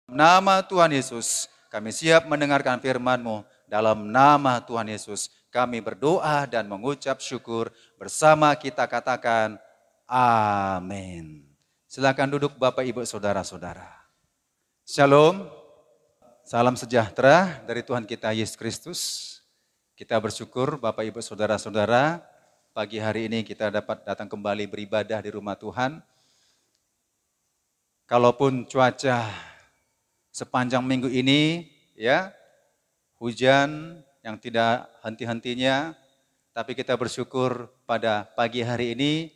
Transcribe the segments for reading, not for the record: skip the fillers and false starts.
Nama Tuhan Yesus, kami siap mendengarkan firman-Mu. Dalam nama Tuhan Yesus, kami berdoa dan mengucap syukur. Bersama kita katakan, amin. Silakan duduk Bapak, Ibu, Saudara-saudara. Shalom, salam sejahtera dari Tuhan kita Yesus Kristus. Kita bersyukur Bapak, Ibu, Saudara-saudara, pagi hari ini kita dapat datang kembali beribadah di rumah Tuhan. Kalaupun cuaca sepanjang minggu ini ya hujan yang tidak henti-hentinya, tapi kita bersyukur pada pagi hari ini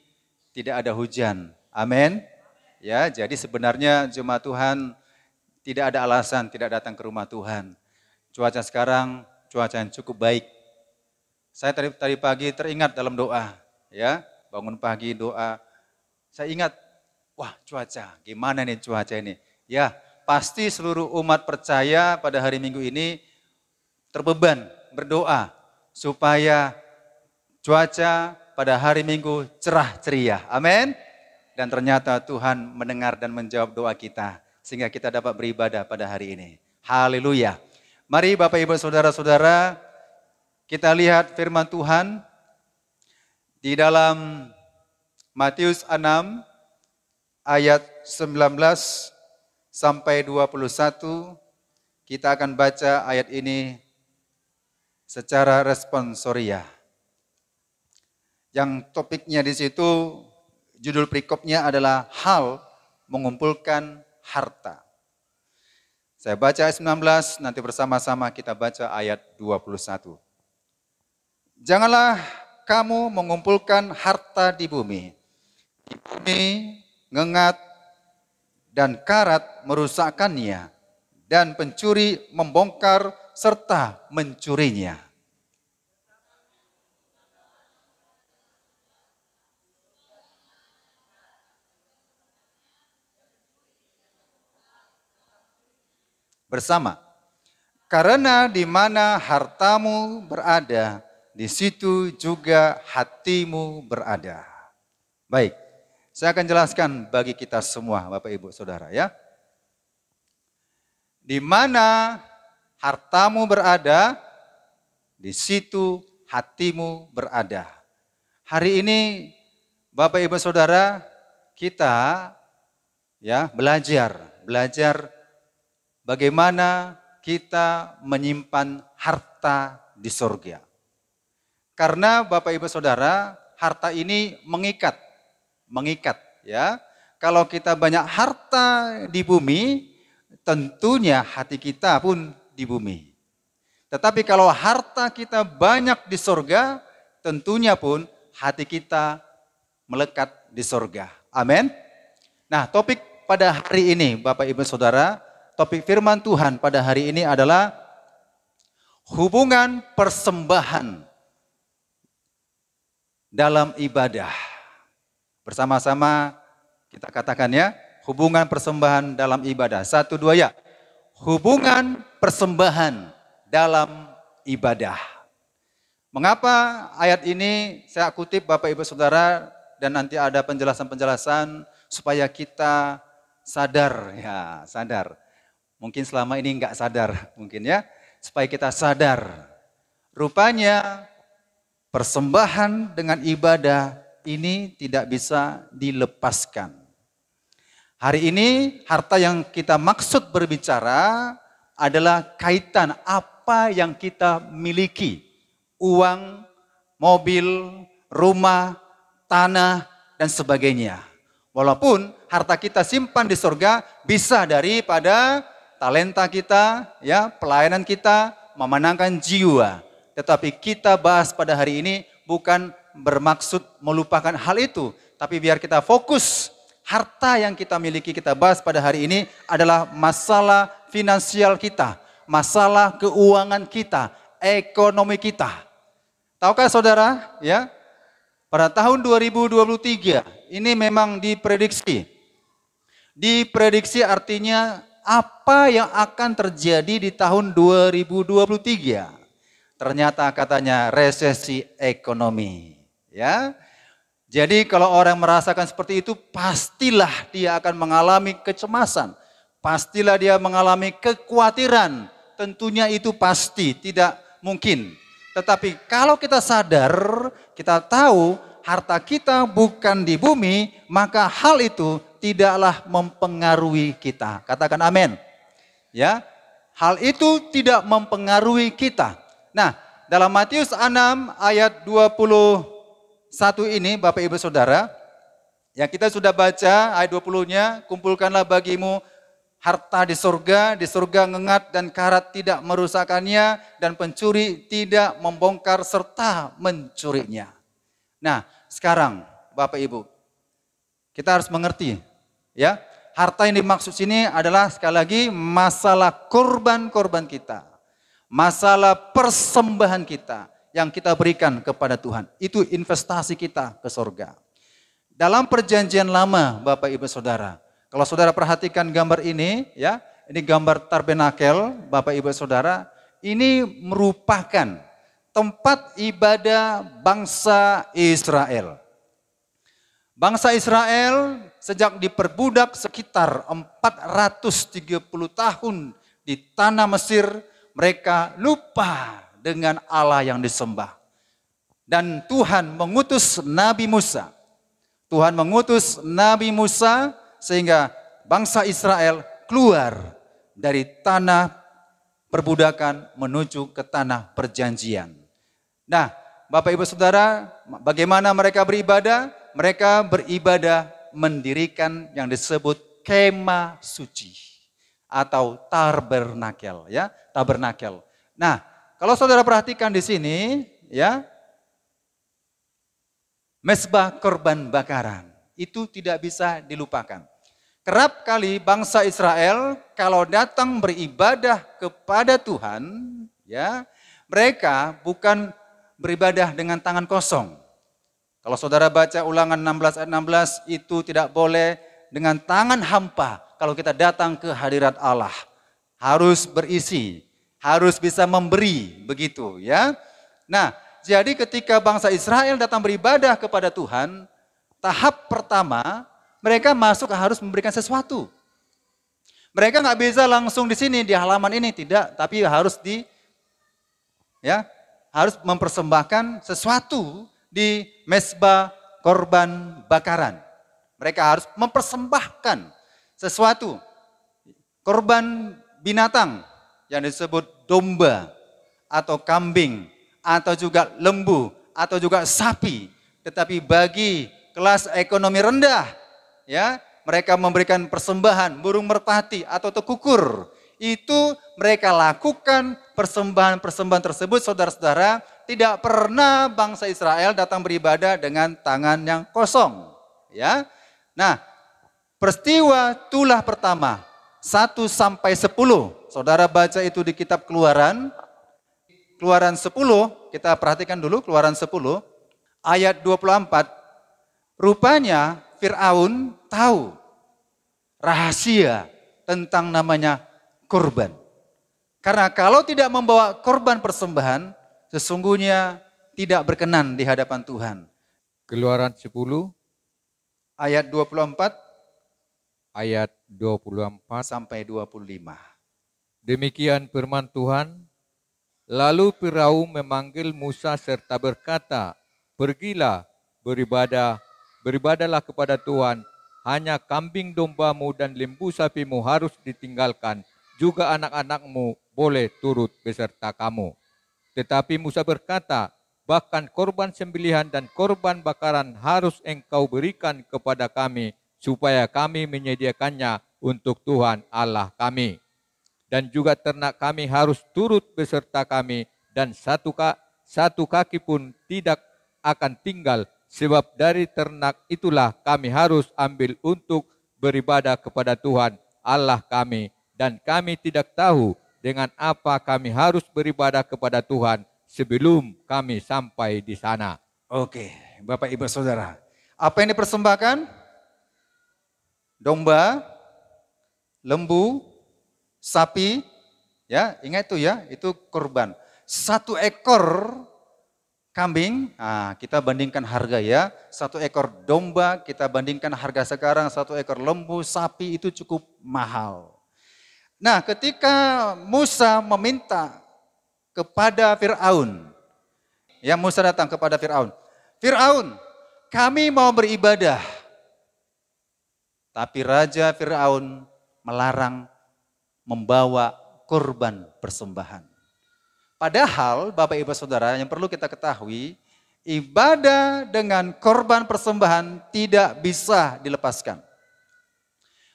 tidak ada hujan. Amin. Ya, jadi sebenarnya jemaat Tuhan tidak ada alasan tidak datang ke rumah Tuhan. Cuaca sekarang cuaca yang cukup baik. Saya tadi pagi teringat dalam doa, ya, bangun pagi doa. Saya ingat, wah cuaca, gimana nih cuaca ini? Ya, pasti seluruh umat percaya pada hari Minggu ini terbeban berdoa supaya cuaca pada hari Minggu cerah ceria. Amin. Dan ternyata Tuhan mendengar dan menjawab doa kita sehingga kita dapat beribadah pada hari ini. Haleluya. Mari Bapak Ibu Saudara-saudara, kita lihat firman Tuhan di dalam Matius 6 ayat 19 sampai 21, kita akan baca ayat ini secara responsoria. Yang topiknya di situ, judul perikopnya adalah hal mengumpulkan harta. Saya baca ayat 19, nanti bersama-sama kita baca ayat 21. Janganlah kamu mengumpulkan harta di bumi. Di bumi ngengat dan karat merusakkannya, dan pencuri membongkar serta mencurinya. Bersama, karena di mana hartamu berada, di situ juga hatimu berada. Baik. Saya akan jelaskan bagi kita semua, Bapak Ibu Saudara ya. Di mana hartamu berada, di situ hatimu berada. Hari ini Bapak Ibu Saudara, kita ya belajar bagaimana kita menyimpan harta di surga. Karena Bapak Ibu Saudara, harta ini mengikat ya. Kalau kita banyak harta di bumi, tentunya hati kita pun di bumi. Tetapi kalau harta kita banyak di sorga, tentunya pun hati kita melekat di sorga. Amin. Nah, topik pada hari ini Bapak Ibu Saudara, topik firman Tuhan pada hari ini adalah hubungan persembahan dalam ibadah. Bersama-sama kita katakan ya, hubungan persembahan dalam ibadah. 1, 2 ya. Hubungan persembahan dalam ibadah. Mengapa ayat ini saya kutip Bapak Ibu Saudara dan nanti ada penjelasan-penjelasan supaya kita sadar ya, sadar. Mungkin selama ini enggak sadar mungkin ya, supaya kita sadar. Rupanya persembahan dengan ibadah ini tidak bisa dilepaskan. Hari ini harta yang kita maksud berbicara adalah kaitan apa yang kita miliki. Uang, mobil, rumah, tanah, dan sebagainya. Walaupun harta kita simpan di surga bisa daripada talenta kita, ya, pelayanan kita, memenangkan jiwa. Tetapi kita bahas pada hari ini bukan bermaksud melupakan hal itu, tapi biar kita fokus. Harta yang kita miliki kita bahas pada hari ini adalah masalah finansial kita, masalah keuangan kita, ekonomi kita. Tahukah saudara, ya, pada tahun 2023 ini memang diprediksi. Diprediksi artinya apa yang akan terjadi di tahun 2023. Ternyata katanya resesi ekonomi. Ya, jadi kalau orang merasakan seperti itu, pastilah dia akan mengalami kecemasan, pastilah dia mengalami kekhawatiran. Tentunya itu pasti, tidak mungkin. Tetapi kalau kita sadar, kita tahu harta kita bukan di bumi, maka hal itu tidaklah mempengaruhi kita. Katakan amin. Ya, hal itu tidak mempengaruhi kita. Nah, dalam Matius 6 ayat 21 ini Bapak Ibu Saudara, yang kita sudah baca ayat 20-nya, kumpulkanlah bagimu harta di surga ngengat dan karat tidak merusakkannya, dan pencuri tidak membongkar serta mencurinya. Nah, sekarang Bapak Ibu, kita harus mengerti, ya, harta yang dimaksud sini adalah sekali lagi masalah korban-korban kita, masalah persembahan kita yang kita berikan kepada Tuhan. Itu investasi kita ke surga. Dalam perjanjian lama Bapak Ibu Saudara, kalau saudara perhatikan gambar ini, ya, ini gambar tabernakel Bapak Ibu Saudara, ini merupakan tempat ibadah bangsa Israel. Bangsa Israel sejak diperbudak sekitar 430 tahun di tanah Mesir, mereka lupa dengan Allah yang disembah. Dan Tuhan mengutus Nabi Musa. Tuhan mengutus Nabi Musa sehingga bangsa Israel keluar dari tanah perbudakan menuju ke tanah perjanjian. Nah, Bapak Ibu Saudara, bagaimana mereka beribadah? Mereka beribadah mendirikan yang disebut kemah suci atau tabernakel, ya, tabernakel. Nah, kalau saudara perhatikan di sini, ya, mezbah korban bakaran itu tidak bisa dilupakan. Kerap kali bangsa Israel kalau datang beribadah kepada Tuhan, ya, mereka bukan beribadah dengan tangan kosong. Kalau saudara baca Ulangan 16 ayat 16, itu tidak boleh dengan tangan hampa kalau kita datang ke hadirat Allah. Harus berisi, harus bisa memberi, begitu, ya. Nah, jadi ketika bangsa Israel datang beribadah kepada Tuhan, tahap pertama mereka masuk harus memberikan sesuatu. Mereka nggak bisa langsung di sini di halaman ini, tidak, tapi harus harus mempersembahkan sesuatu di mezbah korban bakaran. Mereka harus mempersembahkan sesuatu, korban binatang yang disebut domba atau kambing, atau juga lembu, atau juga sapi. Tetapi bagi kelas ekonomi rendah, ya, mereka memberikan persembahan burung merpati atau tekukur. Itu mereka lakukan persembahan-persembahan tersebut, saudara-saudara. Tidak pernah bangsa Israel datang beribadah dengan tangan yang kosong, ya. Nah, peristiwa tulah pertama 1 sampai 10. Saudara baca itu di kitab Keluaran. Keluaran 10, kita perhatikan dulu Keluaran 10 ayat 24. Rupanya Fir'aun tahu rahasia tentang namanya korban. Karena kalau tidak membawa korban persembahan, sesungguhnya tidak berkenan di hadapan Tuhan. Keluaran 10 ayat 24 ayat 24 sampai 25. Demikian firman Tuhan. Lalu Firaun memanggil Musa serta berkata, pergilah, beribadahlah kepada Tuhan, hanya kambing dombamu dan lembu sapimu harus ditinggalkan, juga anak-anakmu boleh turut beserta kamu. Tetapi Musa berkata, bahkan korban sembelihan dan korban bakaran harus engkau berikan kepada kami, supaya kami menyediakannya untuk Tuhan Allah kami. Dan juga ternak kami harus turut beserta kami, dan satu kaki pun tidak akan tinggal, sebab dari ternak itulah kami harus ambil untuk beribadah kepada Tuhan Allah kami. Dan kami tidak tahu dengan apa kami harus beribadah kepada Tuhan sebelum kami sampai di sana. Oke, Bapak Ibu Saudara, apa yang dipersembahkan? Domba, lembu, sapi, ya, ingat itu ya, itu korban. 1 ekor kambing, nah, kita bandingkan harga ya. 1 ekor domba kita bandingkan harga sekarang, 1 ekor lembu, sapi itu cukup mahal. Nah, ketika Musa meminta kepada Fir'aun, ya Musa datang kepada Fir'aun. Fir'aun, kami mau beribadah. Tapi Raja Fir'aun melarang membawa korban persembahan. Padahal Bapak Ibu Saudara yang perlu kita ketahui, ibadah dengan korban persembahan tidak bisa dilepaskan.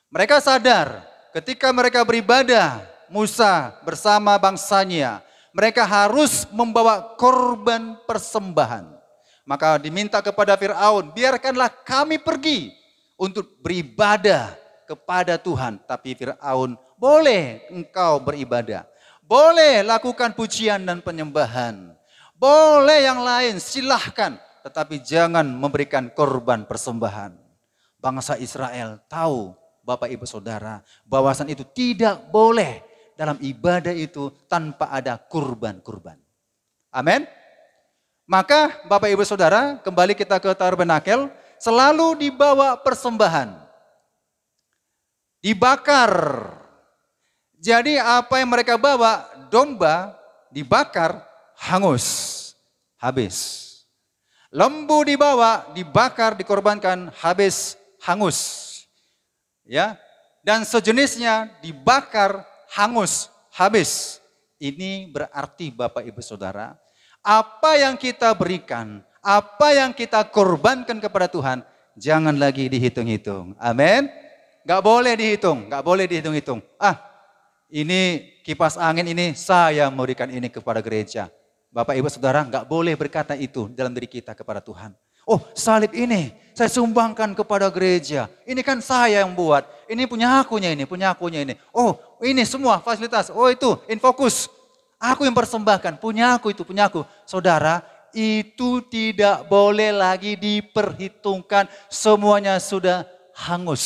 Mereka sadar ketika mereka beribadah, Musa bersama bangsanya, mereka harus membawa korban persembahan. Maka diminta kepada Fir'aun, biarkanlah kami pergi untuk beribadah kepada Tuhan. Tapi Fir'aun, boleh engkau beribadah. Boleh lakukan pujian dan penyembahan. Boleh yang lain, silahkan. Tetapi jangan memberikan korban persembahan. Bangsa Israel tahu, Bapak Ibu Saudara, bahwasan itu tidak boleh dalam ibadah itu tanpa ada kurban-kurban. Amin. Maka Bapak Ibu Saudara, kembali kita ke tabernakel, selalu dibawa persembahan. Dibakar. Jadi apa yang mereka bawa, domba dibakar, hangus, habis. Lembu dibawa, dibakar, dikorbankan, habis, hangus. Ya, dan sejenisnya dibakar, hangus, habis. Ini berarti Bapak Ibu Saudara, apa yang kita berikan, apa yang kita korbankan kepada Tuhan, jangan lagi dihitung-hitung. Amin. Gak boleh dihitung, gak boleh dihitung-hitung. Ini kipas angin ini saya memberikan ini kepada gereja. Bapak Ibu Saudara gak boleh berkata itu dalam diri kita kepada Tuhan. Oh, salib ini saya sumbangkan kepada gereja. Ini kan saya yang buat. Ini punya akunya ini, punya akunya ini. Oh, ini semua fasilitas. Oh, itu Infocus. Aku yang persembahkan, punya aku itu, punya aku. Saudara, itu tidak boleh lagi diperhitungkan. Semuanya sudah hangus.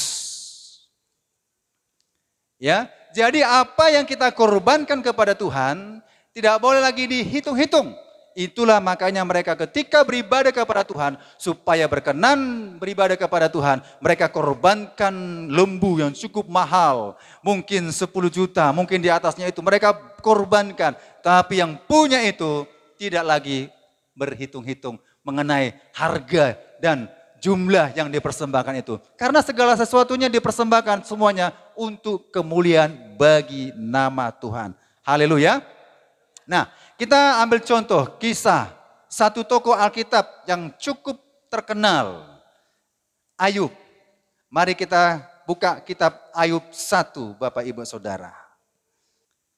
Ya, jadi apa yang kita korbankan kepada Tuhan tidak boleh lagi dihitung-hitung. Itulah makanya mereka ketika beribadah kepada Tuhan, supaya berkenan beribadah kepada Tuhan, mereka korbankan lembu yang cukup mahal. Mungkin 10 juta, mungkin di atasnya itu mereka korbankan. Tapi yang punya itu tidak lagi berhitung-hitung mengenai harga dan jumlah yang dipersembahkan itu. Karena segala sesuatunya dipersembahkan semuanya untuk kemuliaan bagi nama Tuhan. Haleluya. Nah, kita ambil contoh kisah satu tokoh Alkitab yang cukup terkenal. Ayub. Mari kita buka kitab Ayub 1, Bapak Ibu Saudara.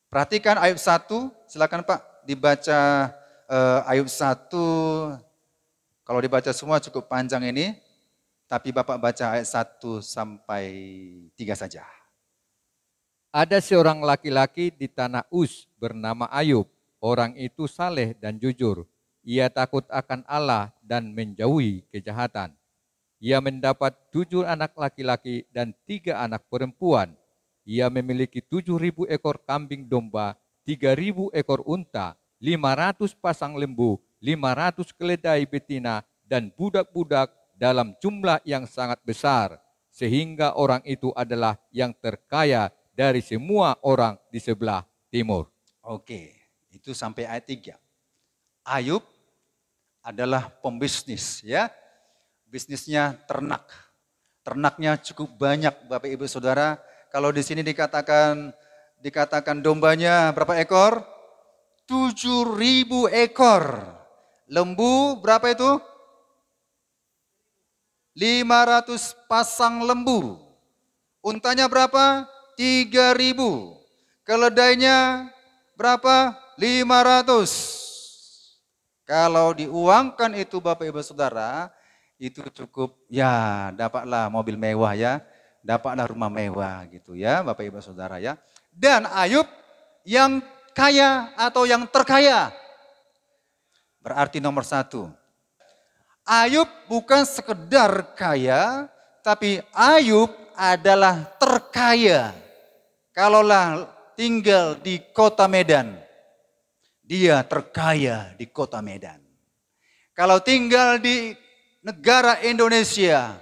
Perhatikan Ayub 1, silakan Pak dibaca Ayub 1. Kalau dibaca semua cukup panjang ini, tapi Bapak baca ayat 1 sampai 3 saja. Ada seorang laki-laki di tanah Uz bernama Ayub. Orang itu saleh dan jujur. Ia takut akan Allah dan menjauhi kejahatan. Ia mendapat 7 anak laki-laki dan 3 anak perempuan. Ia memiliki 7.000 ekor kambing domba, 3.000 ekor unta, 500 pasang lembu, 500 keledai betina, dan budak-budak dalam jumlah yang sangat besar. Sehingga orang itu adalah yang terkaya dari semua orang di sebelah timur. Oke, itu sampai ayat 3. Ayub adalah pembisnis ya. Bisnisnya ternak. Ternaknya cukup banyak Bapak Ibu Saudara. Kalau di sini dikatakan dombanya berapa ekor? 7.000 ekor. Lembu berapa itu? 500 pasang lembu. Untanya berapa? 3.000. Keledainya berapa? 500. Kalau diuangkan itu Bapak Ibu Saudara, itu cukup ya dapatlah mobil mewah ya, dapatlah rumah mewah gitu ya Bapak Ibu Saudara ya. Dan Ayub yang kaya atau yang terkaya. Berarti nomor 1. Ayub bukan sekedar kaya, tapi Ayub adalah terkaya. Kalaulah tinggal di kota Medan, dia terkaya di kota Medan. Kalau tinggal di negara Indonesia,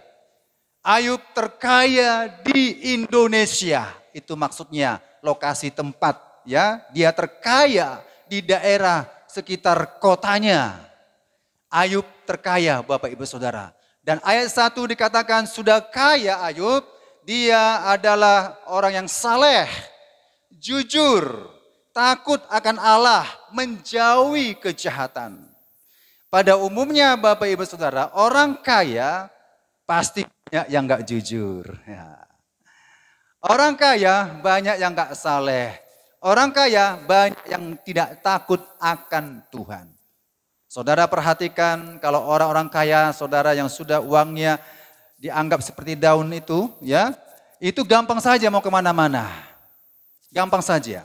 Ayub terkaya di Indonesia. Itu maksudnya lokasi tempat, ya. Dia terkaya di daerah sekitar kotanya. Ayub terkaya, Bapak Ibu Saudara. Dan ayat 1 dikatakan sudah kaya Ayub, dia adalah orang yang saleh, jujur, takut akan Allah, menjauhi kejahatan. Pada umumnya Bapak Ibu Saudara, orang kaya pasti banyak yang gak jujur. Ya. Orang kaya banyak yang gak saleh. Orang kaya banyak yang tidak takut akan Tuhan. Saudara perhatikan kalau orang-orang kaya, saudara yang sudah uangnya dianggap seperti daun itu, ya, itu gampang saja mau kemana-mana. Gampang saja.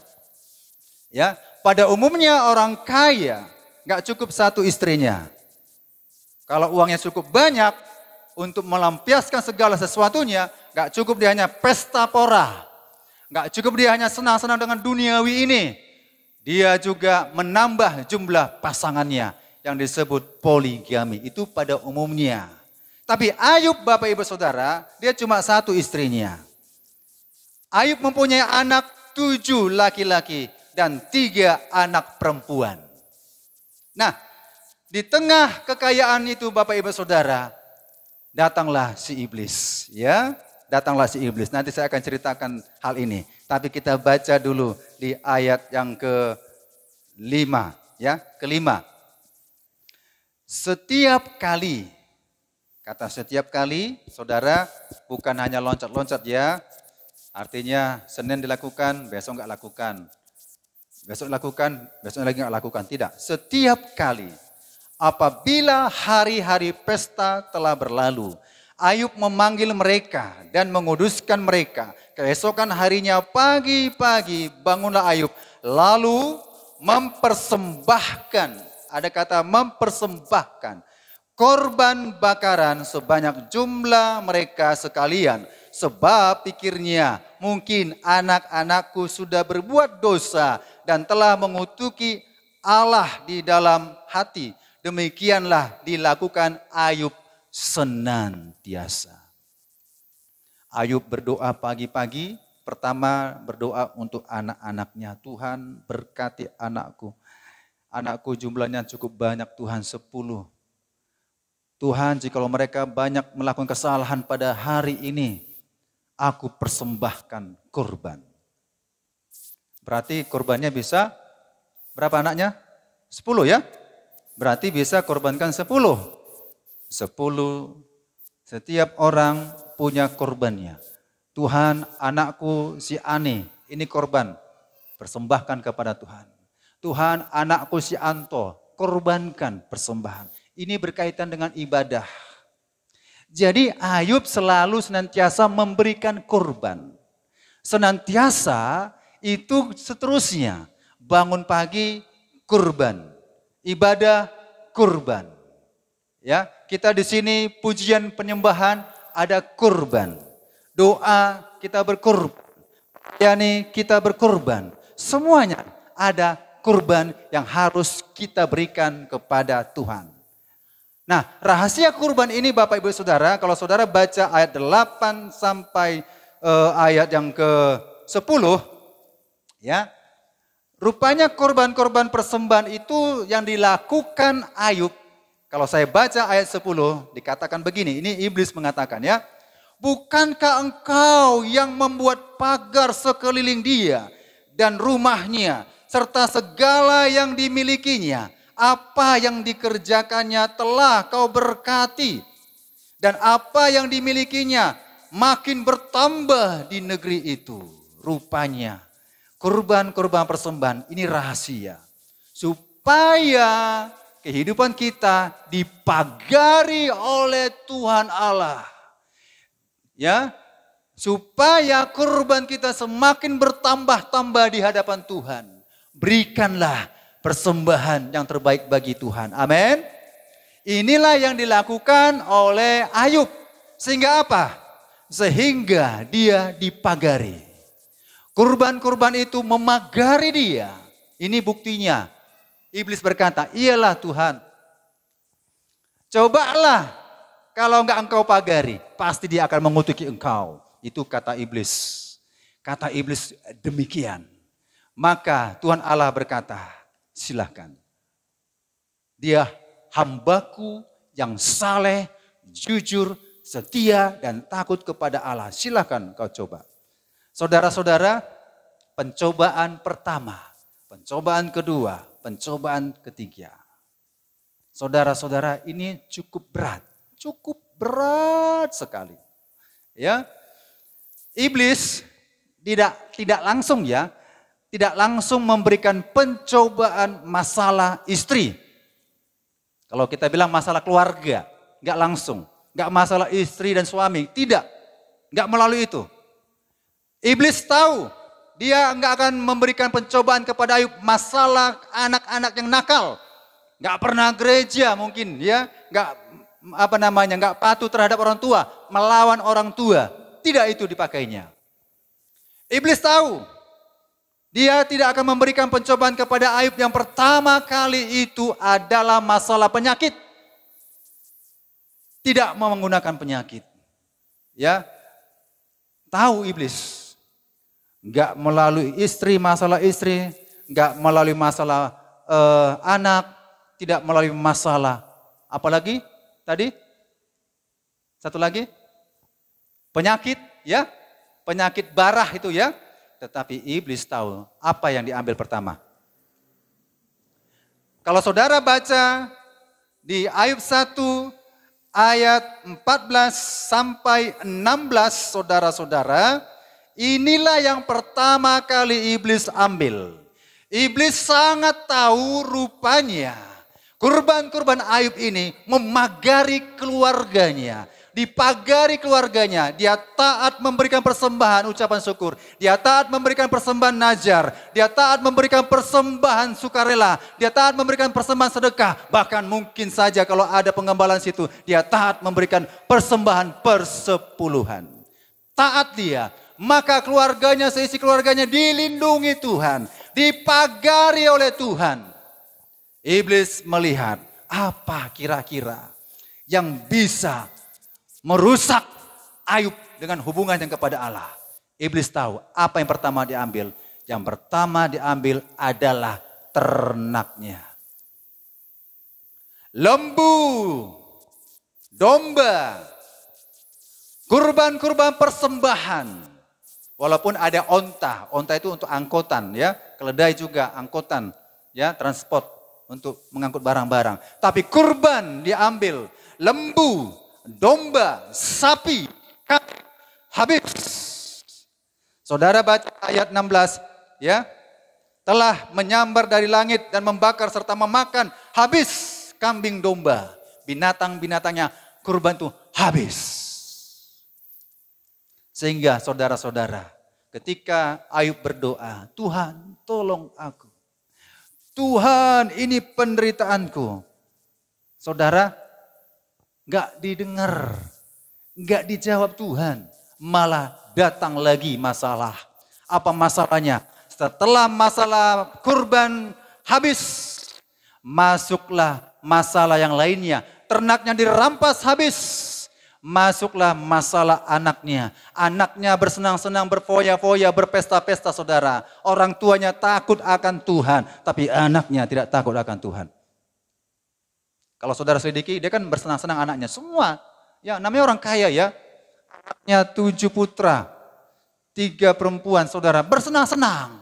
Ya, pada umumnya orang kaya gak cukup satu istrinya. Kalau uangnya cukup banyak untuk melampiaskan segala sesuatunya, gak cukup dia hanya pesta pora. Gak cukup dia hanya senang-senang dengan duniawi ini. Dia juga menambah jumlah pasangannya yang disebut poligami. Itu pada umumnya. Tapi Ayub Bapak Ibu Saudara, dia cuma satu istrinya. Ayub mempunyai anak 7 laki-laki dan 3 anak perempuan. Nah, di tengah kekayaan itu Bapak Ibu Saudara, datanglah si iblis, ya. Datanglah si iblis. Nanti saya akan ceritakan hal ini. Tapi kita baca dulu di ayat yang ke-5, ya, ke-5. Setiap kali, kata setiap kali, saudara, bukan hanya loncat-loncat ya. Artinya Senin dilakukan, besok enggak lakukan. Besok lakukan, besok lagi enggak lakukan. Tidak, setiap kali. Apabila hari-hari pesta telah berlalu, Ayub memanggil mereka dan menguduskan mereka. Keesokan harinya pagi-pagi bangunlah Ayub, lalu mempersembahkan, ada kata mempersembahkan, korban bakaran sebanyak jumlah mereka sekalian. Sebab pikirnya, mungkin anak-anakku sudah berbuat dosa dan telah mengutuki Allah di dalam hati. Demikianlah dilakukan Ayub senantiasa. Ayub berdoa pagi-pagi, pertama berdoa untuk anak-anaknya. Tuhan berkati anakku. Anakku jumlahnya cukup banyak Tuhan, 10. Tuhan jikalau mereka banyak melakukan kesalahan pada hari ini, aku persembahkan korban. Berarti korbannya bisa, berapa anaknya? 10 ya? Berarti bisa korbankan 10. 10, setiap orang punya korbannya. Tuhan, anakku si Ani, ini korban, persembahkan kepada Tuhan. Tuhan, anakku si Anto, korbankan persembahan. Ini berkaitan dengan ibadah. Jadi Ayub selalu senantiasa memberikan korban. Senantiasa itu seterusnya. Bangun pagi, korban. Ibadah, korban. Ya, kita di sini pujian penyembahan ada korban. Doa kita berkorban. Yani kita berkorban. Semuanya ada kurban yang harus kita berikan kepada Tuhan. Nah, rahasia kurban ini Bapak Ibu Saudara, kalau saudara baca ayat 8 sampai ayat yang ke-10, ya, rupanya korban-korban persembahan itu yang dilakukan Ayub. Kalau saya baca ayat 10, dikatakan begini, ini iblis mengatakan ya, bukankah engkau yang membuat pagar sekeliling dia dan rumahnya, serta segala yang dimilikinya, apa yang dikerjakannya telah kau berkati, dan apa yang dimilikinya makin bertambah di negeri itu. Rupanya kurban-kurban persembahan ini rahasia, supaya kehidupan kita dipagari oleh Tuhan Allah. Ya, supaya kurban kita semakin bertambah-tambah di hadapan Tuhan. Berikanlah persembahan yang terbaik bagi Tuhan. Amin. Inilah yang dilakukan oleh Ayub. Sehingga apa? Sehingga dia dipagari. Kurban-kurban itu memagari dia. Ini buktinya. Iblis berkata, iyalah Tuhan. Cobalah kalau enggak engkau pagari, pasti dia akan mengutuki engkau. Itu kata iblis. Kata iblis demikian. Maka Tuhan Allah berkata, silahkan. Dia hambaku yang saleh, jujur, setia, dan takut kepada Allah. Silahkan kau coba. Saudara-saudara, pencobaan pertama, pencobaan kedua, pencobaan ketiga. Saudara-saudara, ini cukup berat sekali. Ya, iblis tidak langsung tidak langsung memberikan pencobaan masalah istri. Kalau kita bilang masalah keluarga, nggak langsung, nggak masalah istri dan suami, nggak melalui itu. Iblis tahu dia nggak akan memberikan pencobaan kepada Ayub masalah anak-anak yang nakal, nggak pernah gereja mungkin, nggak patuh terhadap orang tua, melawan orang tua, tidak itu dipakainya. Iblis tahu dia tidak akan memberikan pencobaan kepada Ayub yang pertama kali itu adalah masalah penyakit. Tidak mau menggunakan penyakit. Ya, tahu iblis. Enggak melalui istri, masalah istri, enggak melalui masalah anak, tidak melalui masalah apalagi tadi? Satu lagi? Penyakit, ya. Penyakit barah itu ya. Tetapi iblis tahu apa yang diambil pertama. Kalau saudara baca di Ayub 1 ayat 14 sampai 16, saudara-saudara, inilah yang pertama kali iblis ambil. Iblis sangat tahu rupanya kurban-kurban Ayub ini memagari keluarganya. Dipagari keluarganya, dia taat memberikan persembahan ucapan syukur. Dia taat memberikan persembahan najar. Dia taat memberikan persembahan sukarela. Dia taat memberikan persembahan sedekah. Bahkan mungkin saja kalau ada pengembalaan situ, dia taat memberikan persembahan persepuluhan. Taat dia, maka keluarganya, seisi keluarganya dilindungi Tuhan. Dipagari oleh Tuhan. Iblis melihat apa kira-kira yang bisa merusak Ayub dengan hubungannya kepada Allah. Iblis tahu apa yang pertama diambil. Yang pertama diambil adalah ternaknya. Lembu, domba, kurban-kurban persembahan. Walaupun ada onta itu untuk angkutan ya, keledai juga angkutan ya, transport untuk mengangkut barang-barang. Tapi kurban diambil, lembu, domba, sapi, kambing, habis. Saudara baca ayat 16 ya. Telah menyambar dari langit dan membakar serta memakan habis kambing domba. Binatang-binatangnya kurban itu habis. Sehingga saudara-saudara, ketika Ayub berdoa, Tuhan tolong aku. Tuhan ini penderitaanku. Saudara, gak didengar, gak dijawab Tuhan, malah datang lagi masalah. Apa masalahnya? Setelah masalah kurban habis, masuklah masalah yang lainnya. Ternaknya dirampas habis, masuklah masalah anaknya. Anaknya bersenang-senang, berfoya-foya, berpesta-pesta saudara. Orang tuanya takut akan Tuhan, tapi anaknya tidak takut akan Tuhan. Kalau saudara selidiki, dia kan bersenang-senang anaknya. Semua, ya namanya orang kaya ya. Anaknya 7 putra, 3 perempuan, saudara. Bersenang-senang.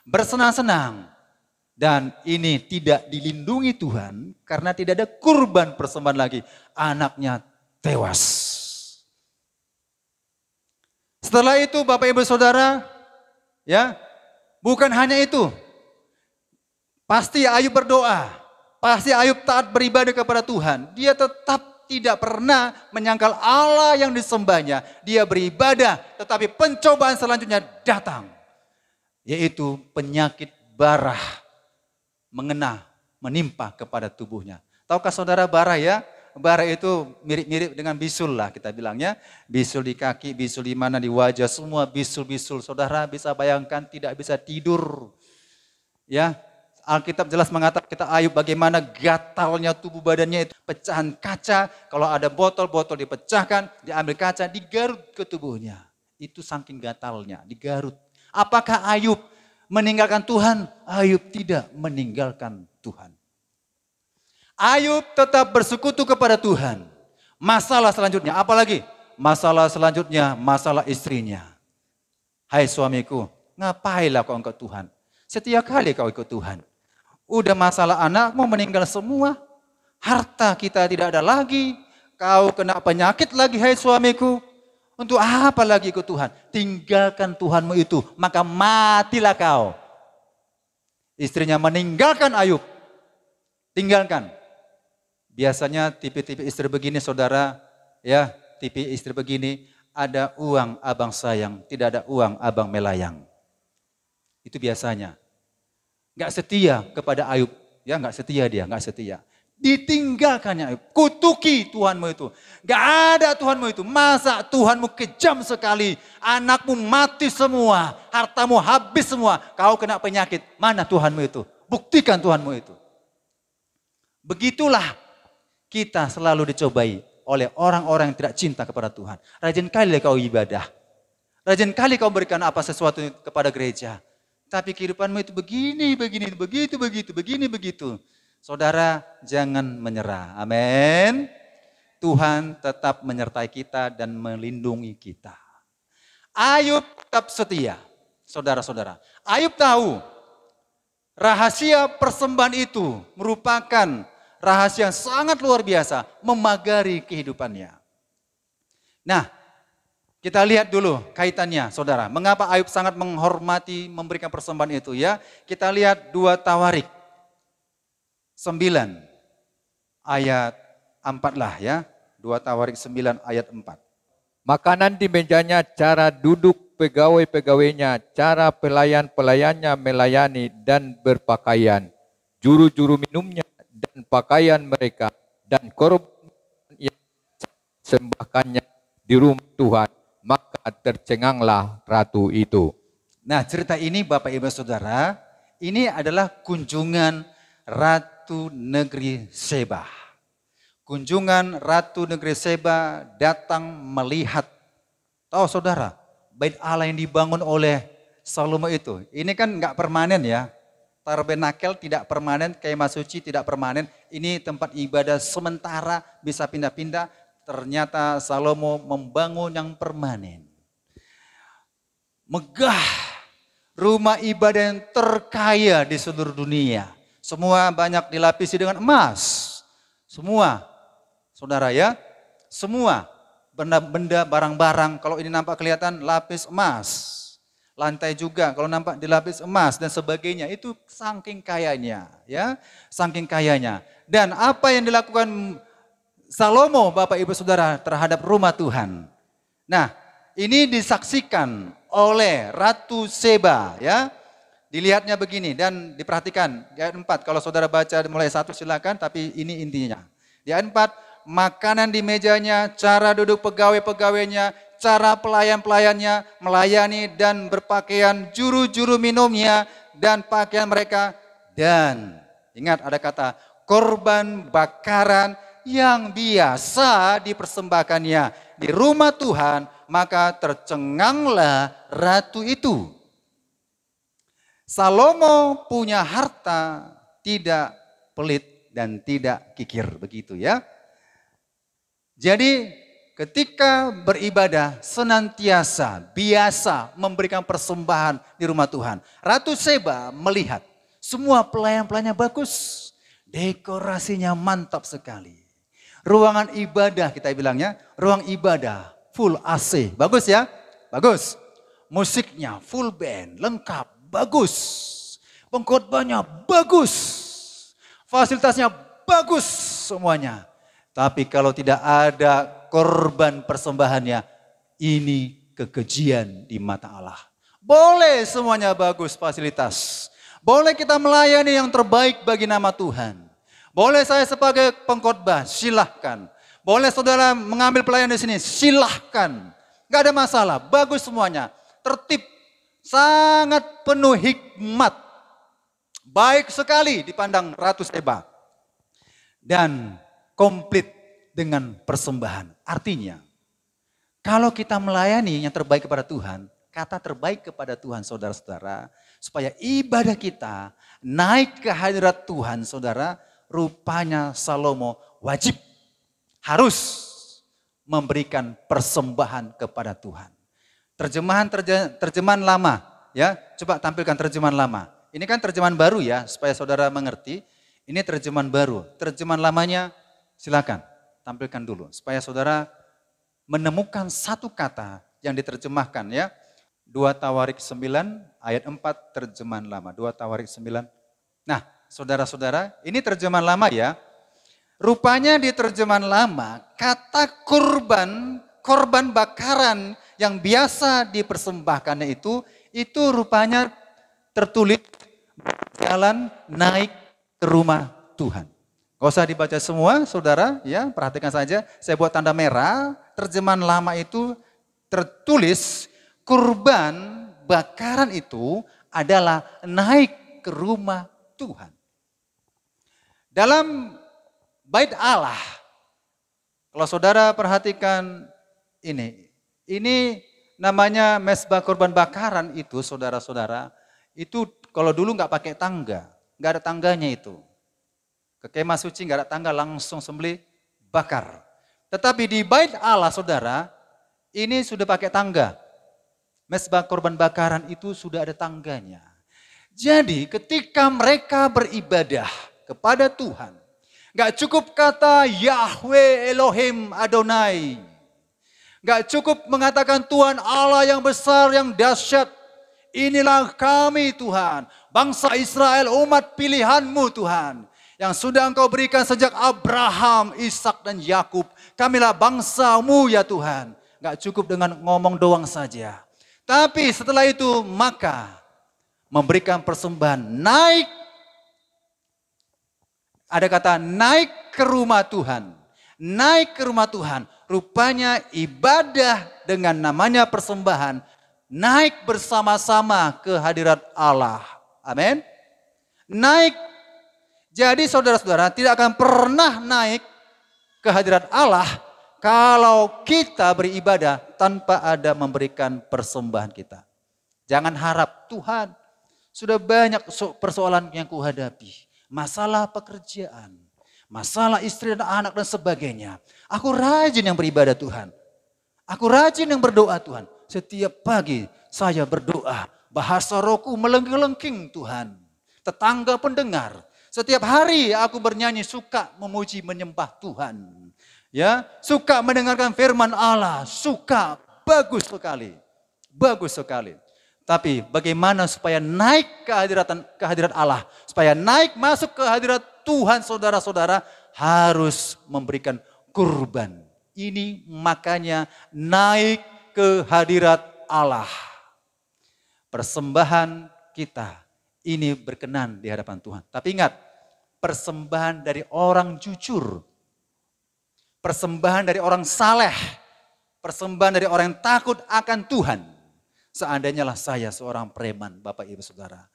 Bersenang-senang. Dan ini tidak dilindungi Tuhan, karena tidak ada kurban persembahan lagi. Anaknya tewas. Setelah itu Bapak Ibu Saudara, ya bukan hanya itu. Pasti Ayub berdoa. Pasti Ayub taat beribadah kepada Tuhan. Dia tetap tidak pernah menyangkal Allah yang disembahnya. Dia beribadah, tetapi pencobaan selanjutnya datang. Yaitu penyakit barah menimpa kepada tubuhnya. Tahukah saudara barah ya? Barah itu mirip-mirip dengan bisul lah kita bilangnya. Bisul di kaki, bisul di mana, di wajah, semua bisul-bisul. Saudara bisa bayangkan tidak bisa tidur. Ya. Alkitab jelas mengatakan kita Ayub bagaimana gatalnya tubuh badannya itu. Pecahan kaca, kalau ada botol dipecahkan, diambil kaca, digarut ke tubuhnya. Itu saking gatalnya, digarut. Apakah Ayub meninggalkan Tuhan? Ayub tidak meninggalkan Tuhan. Ayub tetap bersekutu kepada Tuhan. Masalah selanjutnya, apa lagi? Masalah selanjutnya, masalah istrinya. Hai suamiku, ngapailah kau ikut Tuhan? Setiap kali kau ikut Tuhan. Udah masalah anak mau meninggal semua. Harta kita tidak ada lagi. Kau kena penyakit lagi, hai suamiku. Untuk apa lagi ikut Tuhan? Tinggalkan Tuhanmu itu, maka matilah kau. Istrinya meninggalkan Ayub. Tinggalkan. Biasanya tipe-tipe istri begini saudara, ya tipe istri begini, ada uang abang sayang, tidak ada uang abang melayang. Itu biasanya. Gak setia kepada Ayub, ya gak setia dia, gak setia. Ditinggalkannya Ayub, kutuki Tuhanmu itu. Gak ada Tuhanmu itu, masa Tuhanmu kejam sekali, anakmu mati semua, hartamu habis semua, kau kena penyakit, mana Tuhanmu itu? Buktikan Tuhanmu itu. Begitulah kita selalu dicobai oleh orang-orang yang tidak cinta kepada Tuhan. Rajin kali kau ibadah, rajin kali kau berikan apa sesuatu kepada gereja. Tapi kehidupanmu itu begini, begitu. Saudara, jangan menyerah. Amin. Tuhan tetap menyertai kita dan melindungi kita. Ayub tetap setia. Saudara-saudara, Ayub tahu rahasia persembahan itu merupakan rahasia yang sangat luar biasa, memagari kehidupannya. Nah, kita lihat dulu kaitannya, saudara. Mengapa Ayub sangat menghormati, memberikan persembahan itu ya? Kita lihat 2 Tawarik 9 ayat 4 lah ya. 2 Tawarik 9 ayat 4. Makanan di mejanya, cara duduk pegawai-pegawainya, cara pelayan-pelayannya melayani dan berpakaian, juru-juru minumnya dan pakaian mereka, dan korban yang sembahkannya di rumah Tuhan, maka tercenganglah ratu itu. Nah, cerita ini Bapak Ibu Saudara, ini adalah kunjungan Ratu Negeri Seba. Kunjungan Ratu Negeri Seba datang melihat. Tahu saudara, bait Allah yang dibangun oleh Salomo itu. Ini kan nggak permanen ya. Tabernakel tidak permanen, kemah suci tidak permanen. Ini tempat ibadah sementara, bisa pindah-pindah. Ternyata Salomo membangun yang permanen. Megah, rumah ibadah yang terkaya di seluruh dunia. Semua banyak dilapisi dengan emas. Semua, saudara ya, semua benda-benda, barang-barang, kalau ini nampak kelihatan lapis emas. Lantai juga kalau nampak dilapis emas dan sebagainya, itu saking kayanya ya, saking kayanya. Dan apa yang dilakukan Salomo Bapak Ibu Saudara terhadap rumah Tuhan. Nah, ini disaksikan oleh Ratu Seba ya. Dilihatnya begini dan diperhatikan di ayat 4. Kalau saudara baca mulai 1 silakan, tapi ini intinya. Di ayat 4, makanan di mejanya, cara duduk pegawai-pegawainya, cara pelayan-pelayannya melayani dan berpakaian, juru-juru minumnya dan pakaian mereka. Dan ingat ada kata korban bakaran yang biasa dipersembahkannya di rumah Tuhan, maka tercenganglah ratu itu. Salomo punya harta tidak pelit dan tidak kikir, begitu ya. Jadi ketika beribadah senantiasa biasa memberikan persembahan di rumah Tuhan. Ratu Seba melihat semua pelayan-pelayannya bagus, dekorasinya mantap sekali. Ruangan ibadah kita bilangnya, ruang ibadah full AC, bagus ya, bagus. Musiknya full band, lengkap. Bagus, pengkhotbahnya bagus, fasilitasnya bagus semuanya. Tapi kalau tidak ada korban persembahannya, ini kekejian di mata Allah. Boleh semuanya bagus fasilitas, boleh kita melayani yang terbaik bagi nama Tuhan. Boleh saya sebagai pengkhotbah, silahkan. Boleh saudara mengambil pelayan di sini, silahkan. Gak ada masalah, bagus semuanya, tertib. Sangat penuh hikmat. Baik sekali dipandang Ratu Seba. Dan komplit dengan persembahan. Artinya, Kalau kita melayani yang terbaik kepada Tuhan, kata terbaik kepada Tuhan saudara-saudara, supaya ibadah kita naik ke hadirat Tuhan saudara, rupanya Salomo wajib harus memberikan persembahan kepada Tuhan. Terjemahan lama ya, coba tampilkan terjemahan lama. Ini kan terjemahan baru ya, supaya saudara mengerti. Ini terjemahan baru. Terjemahan lamanya silakan tampilkan dulu supaya saudara menemukan satu kata yang diterjemahkan ya. 2 Tawarik 9 ayat 4 terjemahan lama. 2 Tawarik 9. Nah, saudara-saudara, ini terjemahan lama ya. Rupanya di terjemahan lama, kata korban bakaran yang biasa dipersembahkannya itu rupanya tertulis jalan naik ke rumah Tuhan. Gak usah dibaca semua, saudara, ya perhatikan saja. Saya buat tanda merah, terjemahan lama itu tertulis kurban bakaran itu adalah naik ke rumah Tuhan. Dalam bait Allah, kalau saudara perhatikan ini namanya mezbah kurban bakaran itu saudara-saudara, itu kalau dulu nggak pakai tangga, nggak ada tangganya itu. Ke kemah suci nggak ada tangga, langsung sembelih bakar. Tetapi di bait Allah saudara, ini sudah pakai tangga. Mezbah kurban bakaran itu sudah ada tangganya. Jadi ketika mereka beribadah kepada Tuhan, gak cukup kata Yahweh Elohim Adonai. Gak cukup mengatakan Tuhan Allah yang besar, yang dahsyat. Inilah kami Tuhan, bangsa Israel, umat pilihan-Mu Tuhan. Yang sudah Engkau berikan sejak Abraham, Ishak dan Yakub. Kamilah bangsa-Mu ya Tuhan. Gak cukup dengan ngomong doang saja. Tapi setelah itu maka memberikan persembahan naik. Ada kata naik ke rumah Tuhan. Naik ke rumah Tuhan. Rupanya ibadah dengan namanya persembahan. Naik bersama-sama ke hadirat Allah. Amin. Naik. Jadi saudara-saudara tidak akan pernah naik ke hadirat Allah kalau kita beribadah tanpa ada memberikan persembahan kita. Jangan harap Tuhan sudah banyak persoalan yang kuhadapi. Masalah pekerjaan, masalah istri dan anak dan sebagainya. Aku rajin yang beribadah Tuhan. Aku rajin yang berdoa Tuhan. Setiap pagi saya berdoa. Bahasa rohku melengking-lengking Tuhan. Tetangga pendengar. Setiap hari aku bernyanyi suka memuji menyembah Tuhan. Ya, suka mendengarkan firman Allah, suka, bagus sekali. Bagus sekali. Tapi bagaimana supaya naik ke hadirat Allah, supaya naik masuk ke hadirat Tuhan saudara-saudara harus memberikan kurban. Ini makanya naik ke hadirat Allah. Persembahan kita ini berkenan di hadapan Tuhan. Tapi ingat, persembahan dari orang jujur. Persembahan dari orang saleh, persembahan dari orang yang takut akan Tuhan. Seandainya lah saya seorang preman, Bapak Ibu Saudara,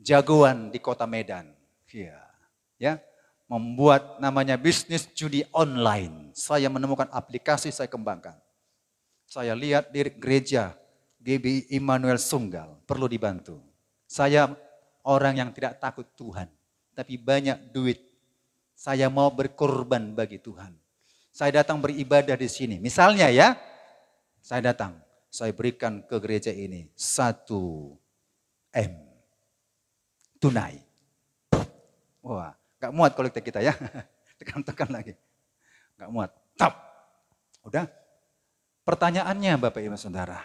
jagoan di kota Medan, ya, membuat namanya bisnis judi online. Saya menemukan aplikasi, saya kembangkan. Saya lihat di gereja GBI Immanuel Sunggal perlu dibantu. Saya orang yang tidak takut Tuhan, tapi banyak duit. Saya mau berkorban bagi Tuhan. Saya datang beribadah di sini. Misalnya ya, saya datang, saya berikan ke gereja ini 1 M tunai. Wah, gak muat kolektif kita ya. Tekan-tekan lagi. Gak muat. Tap. Udah. Pertanyaannya Bapak Ibu Saudara.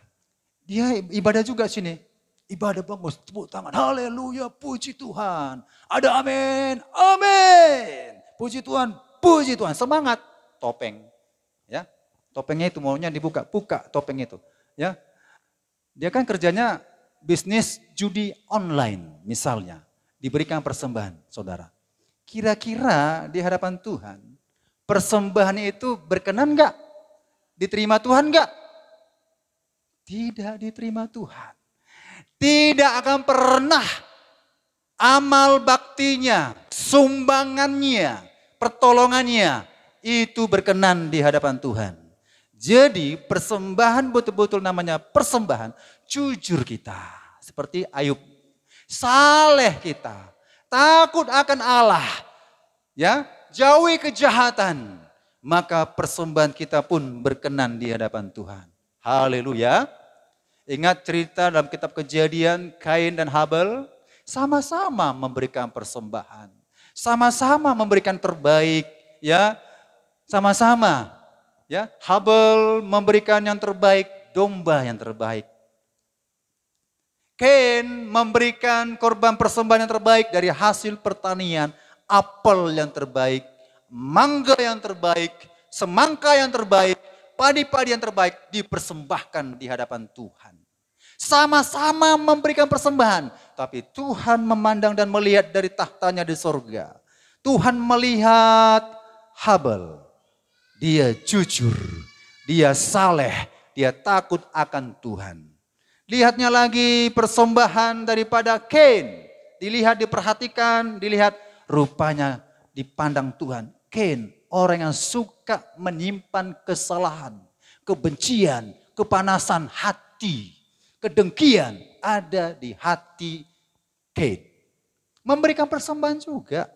Dia ibadah juga sini. Ibadah bagus, tepuk tangan. Haleluya, puji Tuhan. Ada amin, amin. Puji Tuhan, puji Tuhan. Semangat. Topeng, ya, topengnya itu maunya dibuka, buka topeng itu, ya. Dia kan kerjanya bisnis judi online, misalnya, diberikan persembahan, saudara. Kira-kira di hadapan Tuhan, persembahan itu berkenan enggak? Diterima Tuhan enggak? Tidak diterima Tuhan. Tidak akan pernah amal baktinya, sumbangannya, pertolongannya, itu berkenan di hadapan Tuhan. Jadi persembahan betul-betul namanya persembahan, jujur kita. Seperti Ayub, saleh kita, takut akan Allah, ya, jauhi kejahatan. Maka persembahan kita pun berkenan di hadapan Tuhan. Haleluya. Ingat cerita dalam kitab Kejadian, Kain dan Habel sama-sama memberikan persembahan. Sama-sama memberikan terbaik, ya. Sama-sama, ya. Habel memberikan yang terbaik, domba yang terbaik. Kain memberikan korban persembahan yang terbaik dari hasil pertanian, apel yang terbaik, mangga yang terbaik, semangka yang terbaik, padi-padi yang terbaik dipersembahkan di hadapan Tuhan. Sama-sama memberikan persembahan, tapi Tuhan memandang dan melihat dari tahtanya di sorga. Tuhan melihat Habel, dia jujur, dia saleh, dia takut akan Tuhan. Lihatnya lagi persembahan daripada Kain, dilihat, diperhatikan, dilihat rupanya dipandang Tuhan. Kain, orang yang suka menyimpan kesalahan, kebencian, kepanasan hati, kedengkian ada di hati Kain. Memberikan persembahan juga.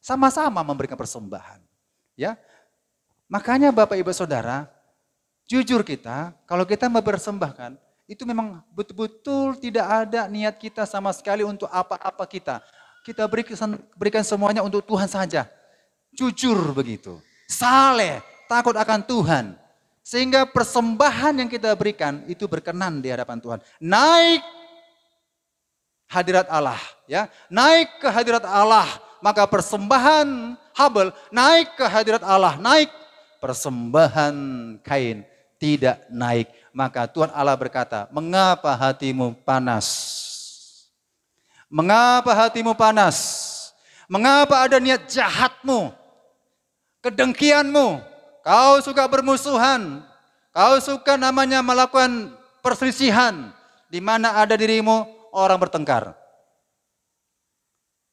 Sama-sama memberikan persembahan. Ya. Makanya Bapak Ibu Saudara, jujur kita, kalau kita mempersembahkan, itu memang betul-betul tidak ada niat kita sama sekali untuk apa-apa kita. Kita berikan semuanya untuk Tuhan saja. Jujur begitu. Saleh, takut akan Tuhan. Sehingga persembahan yang kita berikan itu berkenan di hadapan Tuhan. Naik hadirat Allah, ya. Naik ke hadirat Allah, maka persembahan Habel naik ke hadirat Allah, naik. Persembahan Kain tidak naik. Maka Tuhan Allah berkata, "Mengapa hatimu panas? Mengapa hatimu panas? Mengapa ada niat jahatmu? Kedengkianmu? Kau suka bermusuhan, kau suka namanya melakukan perselisihan, di mana ada dirimu orang bertengkar."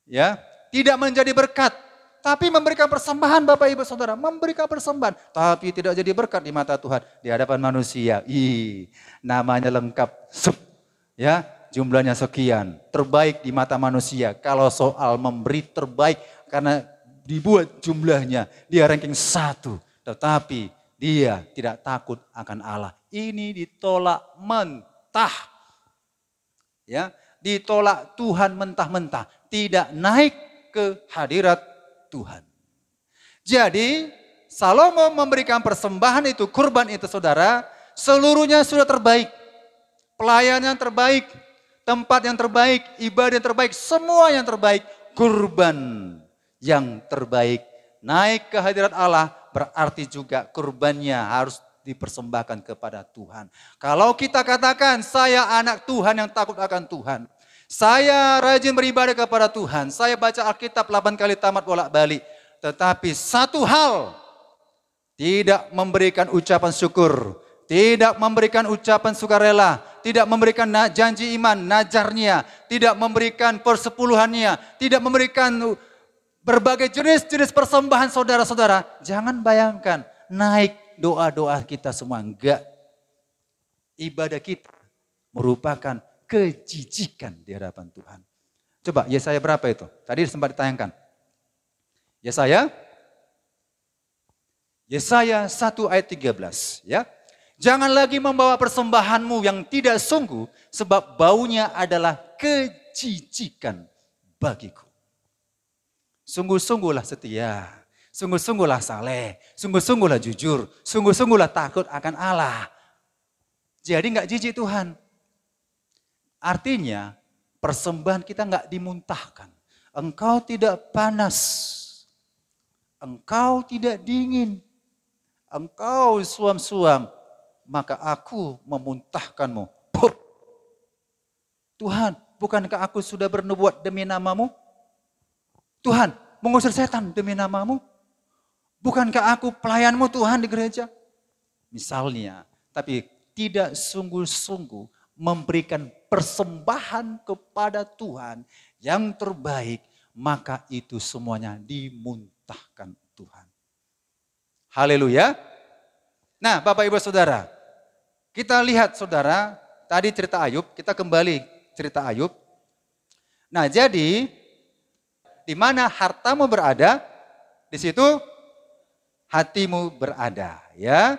Ya, tidak menjadi berkat, tapi memberikan persembahan Bapak Ibu Saudara, memberikan persembahan, tapi tidak jadi berkat di mata Tuhan, di hadapan manusia. Namanya lengkap, ya, jumlahnya sekian, terbaik di mata manusia. Kalau soal memberi terbaik karena dibuat jumlahnya, dia ranking 1. Tetapi dia tidak takut akan Allah. Ini ditolak mentah. Ya, ditolak Tuhan mentah-mentah. Tidak naik ke hadirat Tuhan. Jadi Salomo memberikan persembahan itu, kurban itu saudara, seluruhnya sudah terbaik. Pelayanan terbaik, tempat yang terbaik, ibadah yang terbaik, semua yang terbaik. Kurban yang terbaik. Naik ke hadirat Allah berarti juga kurbannya harus dipersembahkan kepada Tuhan. Kalau kita katakan saya anak Tuhan yang takut akan Tuhan. Saya rajin beribadah kepada Tuhan. Saya baca Alkitab 8 kali tamat bolak-balik. Tetapi satu hal, tidak memberikan ucapan syukur. Tidak memberikan ucapan sukarela. Tidak memberikan janji iman, najarnya. Tidak memberikan persepuluhannya. Tidak memberikan berbagai jenis-jenis persembahan saudara-saudara. Jangan bayangkan naik doa-doa kita semua. Enggak. Ibadah kita merupakan kejijikan di hadapan Tuhan. Coba Yesaya berapa itu? Tadi sempat ditayangkan. Yesaya 1 ayat 13. Ya. Jangan lagi membawa persembahanmu yang tidak sungguh, sebab baunya adalah kejijikan bagiku. Sungguh-sungguhlah setia, sungguh-sungguhlah saleh, sungguh-sungguhlah jujur, sungguh-sungguhlah takut akan Allah. Jadi enggak jijik Tuhan. Artinya persembahan kita enggak dimuntahkan. Engkau tidak panas, engkau tidak dingin, engkau suam-suam, maka aku memuntahkanmu. Puh. Tuhan, bukankah aku sudah bernubuat demi namamu? Tuhan, mengusir setan demi namamu? Bukankah aku pelayanmu Tuhan di gereja? Misalnya, tapi tidak sungguh-sungguh memberikan persembahan kepada Tuhan yang terbaik, maka itu semuanya dimuntahkan Tuhan. Haleluya. Nah, Bapak Ibu Saudara, kita lihat saudara, tadi cerita Ayub, kita kembali cerita Ayub. Nah, jadi di mana hartamu berada, di situ hatimu berada, ya.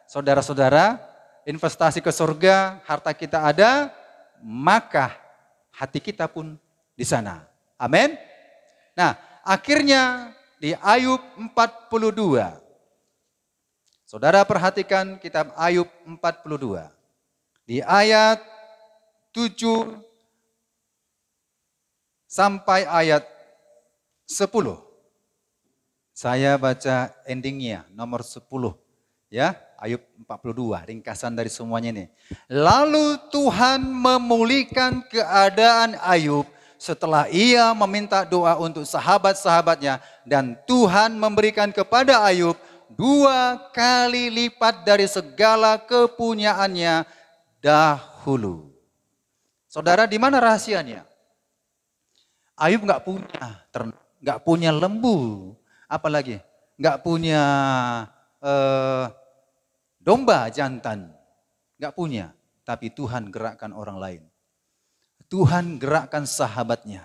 Saudara-saudara, investasi ke surga, harta kita ada, maka hati kita pun di sana. Amin. Nah, akhirnya di Ayub 42. Saudara perhatikan kitab Ayub 42. Di ayat 7 sampai ayat 10. Saya baca endingnya, nomor 10. Ya, Ayub 42, ringkasan dari semuanya ini. Lalu Tuhan memulihkan keadaan Ayub setelah ia meminta doa untuk sahabat-sahabatnya. Dan Tuhan memberikan kepada Ayub 2 kali lipat dari segala kepunyaannya dahulu. Saudara, di mana rahasianya? Ayub nggak punya lembu, apalagi nggak punya domba jantan, nggak punya. Tapi Tuhan gerakkan orang lain. Tuhan gerakkan sahabatnya.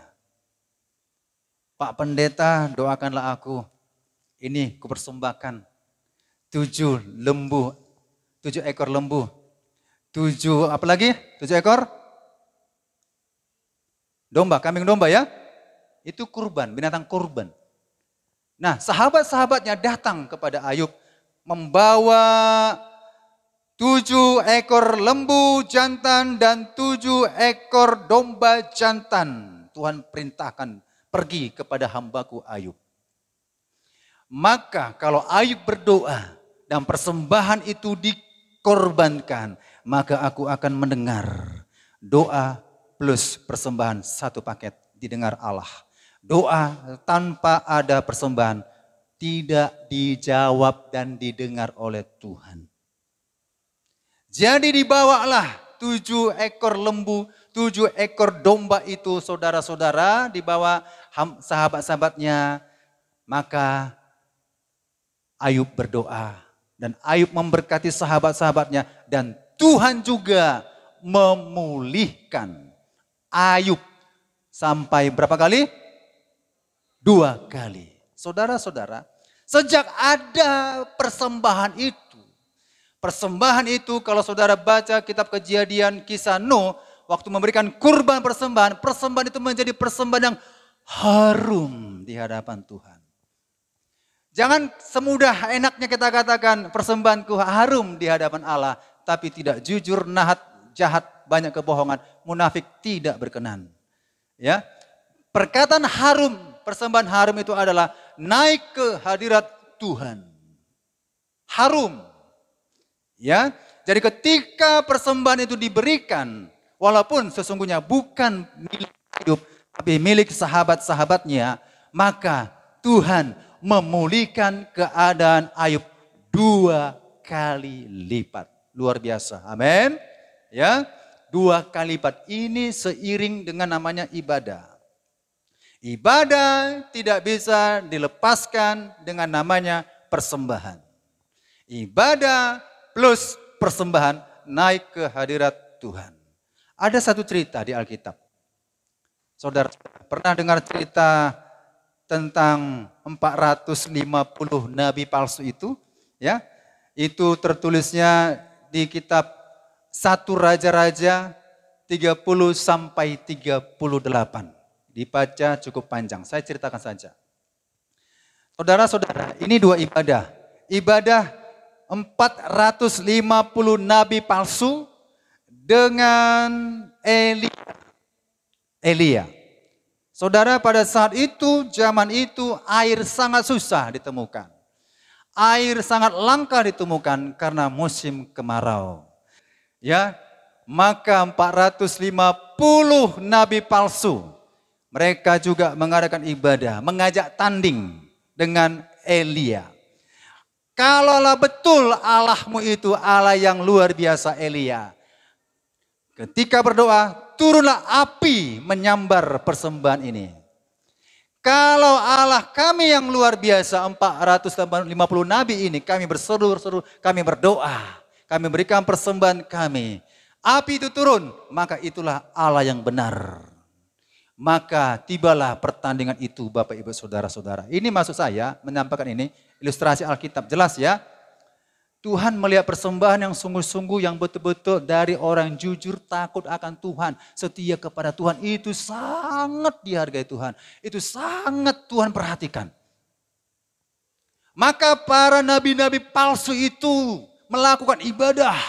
Pak Pendeta, doakanlah aku. Ini kupersembahkan 7 ekor lembu. 7 apa lagi? 7 ekor domba, kambing domba ya. Itu kurban, binatang kurban. Nah, sahabat-sahabatnya datang kepada Ayub membawa 7 ekor lembu jantan dan 7 ekor domba jantan. Tuhan perintahkan pergi kepada hambaku Ayub. Maka kalau Ayub berdoa dan persembahan itu dikorbankan, maka aku akan mendengar doa plus persembahan satu paket didengar Allah. Doa tanpa ada persembahan tidak dijawab dan didengar oleh Tuhan. Jadi dibawalah 7 ekor lembu, 7 ekor domba itu saudara-saudara, dibawa sahabat-sahabatnya. Maka Ayub berdoa dan Ayub memberkati sahabat-sahabatnya dan Tuhan juga memulihkan Ayub sampai berapa kali? 2 kali. Saudara-saudara, sejak ada persembahan itu kalau saudara baca kitab Kejadian kisah Nuh, waktu memberikan kurban persembahan itu menjadi persembahan yang harum di hadapan Tuhan. Jangan semudah enaknya kita katakan persembahanku harum di hadapan Allah, tapi tidak jujur, nahat, jahat, banyak kebohongan, munafik tidak berkenan. Ya, perkataan harum, persembahan harum itu adalah naik ke hadirat Tuhan. Harum. Ya, jadi ketika persembahan itu diberikan, walaupun sesungguhnya bukan milik Ayub, tapi milik sahabat-sahabatnya, maka Tuhan memulihkan keadaan Ayub 2 kali lipat. Luar biasa. Amin. Ya, 2 kali lipat. Ini seiring dengan namanya ibadah. Ibadah tidak bisa dilepaskan dengan namanya persembahan. Ibadah plus persembahan naik ke hadirat Tuhan. Ada satu cerita di Alkitab. Saudara pernah dengar cerita tentang 450 nabi palsu itu? Ya, itu tertulisnya di kitab 1 Raja-Raja 30 sampai 38. Dibaca cukup panjang, saya ceritakan saja. Saudara-saudara, ini 2 ibadah. Ibadah 450 nabi palsu dengan Elia. Saudara, pada saat itu, zaman itu air sangat susah ditemukan. Air sangat langka ditemukan karena musim kemarau. Ya, maka 450 nabi palsu, mereka juga mengadakan ibadah, mengajak tanding dengan Elia. Kalaulah betul Allahmu itu Allah yang luar biasa Elia, ketika berdoa, turunlah api menyambar persembahan ini. Kalau Allah kami yang luar biasa 450 nabi ini, kami berseru-seru, kami berdoa, kami berikan persembahan kami. Api itu turun, maka itulah Allah yang benar. Maka tibalah pertandingan itu Bapak Ibu Saudara-saudara. Ini maksud saya menyampaikan ini, ilustrasi Alkitab jelas ya. Tuhan melihat persembahan yang sungguh-sungguh, yang betul-betul dari orang jujur, takut akan Tuhan, setia kepada Tuhan. Itu sangat dihargai Tuhan. Itu sangat Tuhan perhatikan. Maka para nabi-nabi palsu itu melakukan ibadah.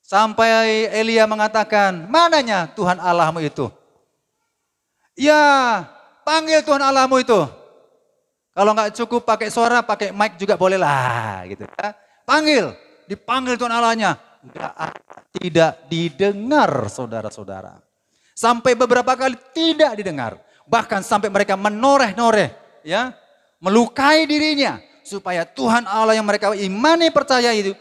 Sampai Elia mengatakan, mananya Tuhan Allahmu itu? Ya, panggil Tuhan Allahmu itu. Kalau nggak cukup pakai suara, pakai mic juga boleh lah. Gitu. Panggil, dipanggil Tuhan Allahnya. Tidak didengar saudara-saudara. Sampai beberapa kali tidak didengar. Bahkan sampai mereka menoreh-noreh. Ya, melukai dirinya. Supaya Tuhan Allah yang mereka imani percaya itu.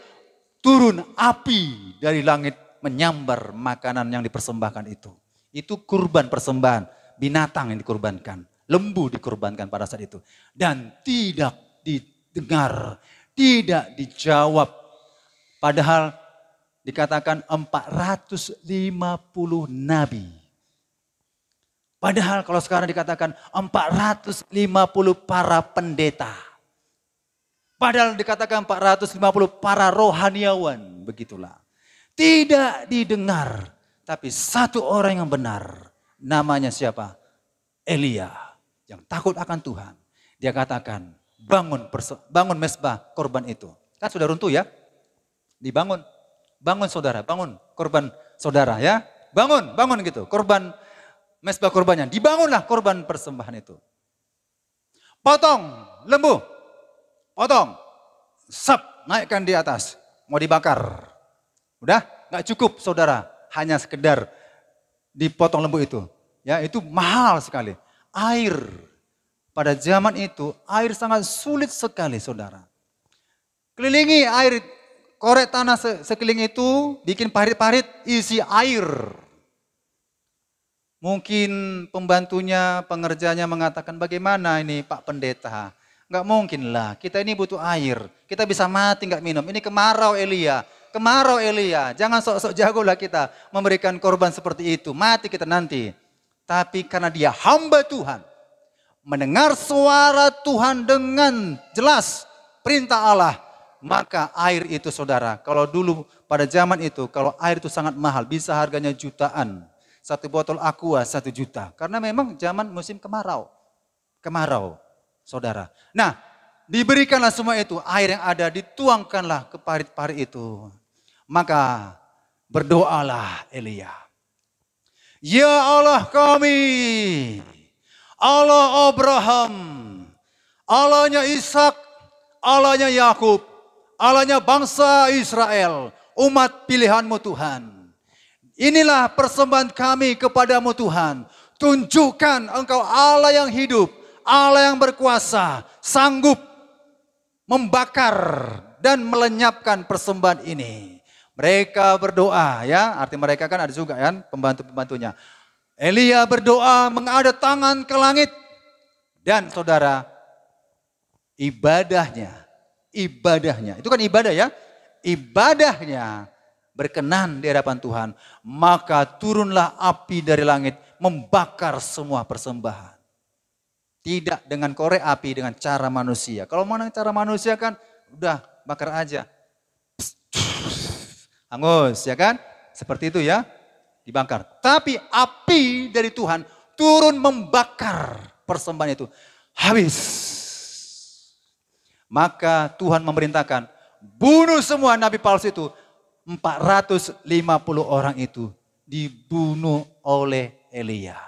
Turun api dari langit menyambar makanan yang dipersembahkan itu. Itu kurban persembahan. Binatang yang dikurbankan. Lembu dikurbankan pada saat itu. Dan tidak didengar. Tidak dijawab. Padahal dikatakan 450 nabi. Padahal kalau sekarang dikatakan 450 para pendeta. Padahal dikatakan 450 para rohaniawan. Begitulah. Tidak didengar. Tapi satu orang yang benar. Namanya siapa? Elia. Yang takut akan Tuhan. Dia katakan, bangun mezbah korban itu. Kan sudah runtuh ya. Dibangun. Bangun saudara, bangun korban saudara ya. Bangun gitu. Korban mezbah korbannya. Dibangunlah korban persembahan itu. Potong lembu. Potong. Sap, naikkan di atas. Mau dibakar. Udah? Gak cukup saudara. Hanya sekedar dipotong lembu itu. Ya, itu mahal sekali. Air. Pada zaman itu, air sangat sulit sekali saudara. Kelilingi air, korek tanah sekeliling itu, bikin parit-parit, isi air. Mungkin pembantunya, pengerjanya mengatakan, bagaimana ini Pak Pendeta? Enggak mungkin lah, kita ini butuh air. Kita bisa mati enggak minum. Ini kemarau Elia. Kemarau Elia. Jangan sok-sok jago lah kita memberikan korban seperti itu. Mati kita nanti. Tapi karena dia hamba Tuhan. Mendengar suara Tuhan dengan jelas perintah Allah. Maka air itu saudara. Kalau dulu pada zaman itu, kalau air itu sangat mahal. Bisa harganya jutaan. Satu botol aqua 1 juta. Karena memang zaman musim kemarau. Kemarau saudara. Nah diberikanlah semua itu. Air yang ada dituangkanlah ke parit-parit itu. Maka berdoalah Elia. Ya Allah kami, Allah Abraham, Allahnya Ishak, Allahnya Yakub, Allahnya bangsa Israel, umat pilihan-Mu Tuhan. Inilah persembahan kami kepadamu Tuhan. Tunjukkan Engkau Allah yang hidup, Allah yang berkuasa, sanggup membakar dan melenyapkan persembahan ini. Mereka berdoa ya, arti mereka kan ada juga kan pembantu-pembantunya. Elia berdoa menghadap tangan ke langit. Dan saudara, ibadahnya, itu kan ibadah ya. Ibadahnya berkenan di hadapan Tuhan. Maka turunlah api dari langit membakar semua persembahan. Tidak dengan korek api dengan cara manusia. Kalau mana cara manusia kan udah bakar aja. Hangus ya kan? Seperti itu ya. Dibakar. Tapi api dari Tuhan turun membakar persembahan itu. Habis. Maka Tuhan memerintahkan bunuh semua nabi palsu itu. 450 orang itu dibunuh oleh Elia.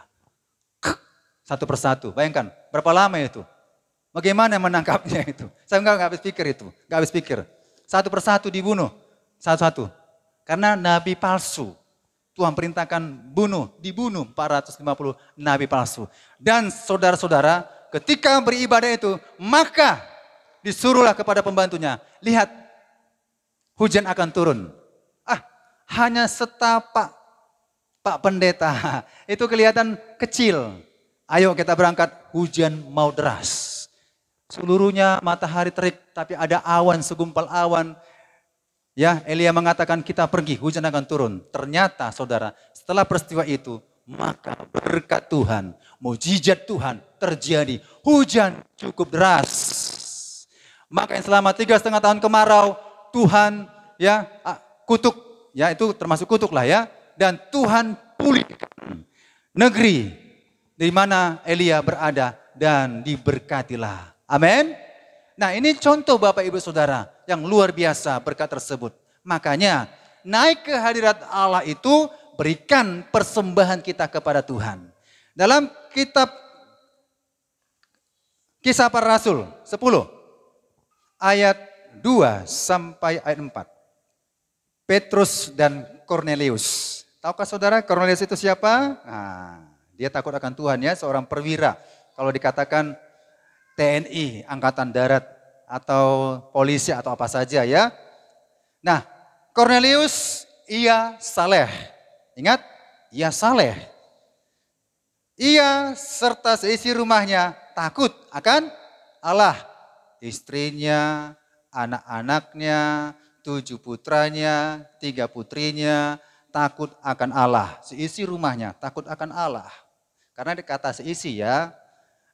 Satu persatu. Bayangkan berapa lama itu. Bagaimana menangkapnya itu. Saya nggak habis pikir itu. Nggak habis pikir. Satu persatu dibunuh. Satu-satu. Karena nabi palsu. Tuhan perintahkan dibunuh 450 nabi palsu. Dan saudara-saudara, ketika beribadah itu, maka disuruhlah kepada pembantunya, lihat hujan akan turun. Hanya setapak Pak Pendeta, itu kelihatan kecil. Ayo kita berangkat, hujan mau deras. Seluruhnya matahari terik, tapi ada awan, segumpal awan. Ya, Elia mengatakan kita pergi, hujan akan turun. Ternyata saudara, setelah peristiwa itu, maka berkat Tuhan, mujizat Tuhan terjadi. Hujan cukup deras. Maka yang selama 3,5 tahun kemarau, Tuhan ya kutuk, ya itu termasuk kutuk lah ya. Dan Tuhan pulihkan negeri di mana Elia berada dan diberkatilah. Amin. Nah ini contoh Bapak Ibu Saudara yang luar biasa berkat tersebut. Makanya naik ke hadirat Allah itu berikan persembahan kita kepada Tuhan. Dalam kitab Kisah Para Rasul 10 ayat 2 sampai ayat 4. Petrus dan Kornelius. Tahukah saudara Kornelius itu siapa? Nah, dia takut akan Tuhan ya, seorang perwira. Kalau dikatakan TNI, Angkatan Darat atau polisi atau apa saja ya. Nah, Kornelius ia saleh. Ingat, ia saleh. Ia serta seisi rumahnya takut akan Allah. Istrinya, anak-anaknya, 7 putranya, 3 putrinya, takut akan Allah. Seisi rumahnya takut akan Allah. Karena dikata seisi ya,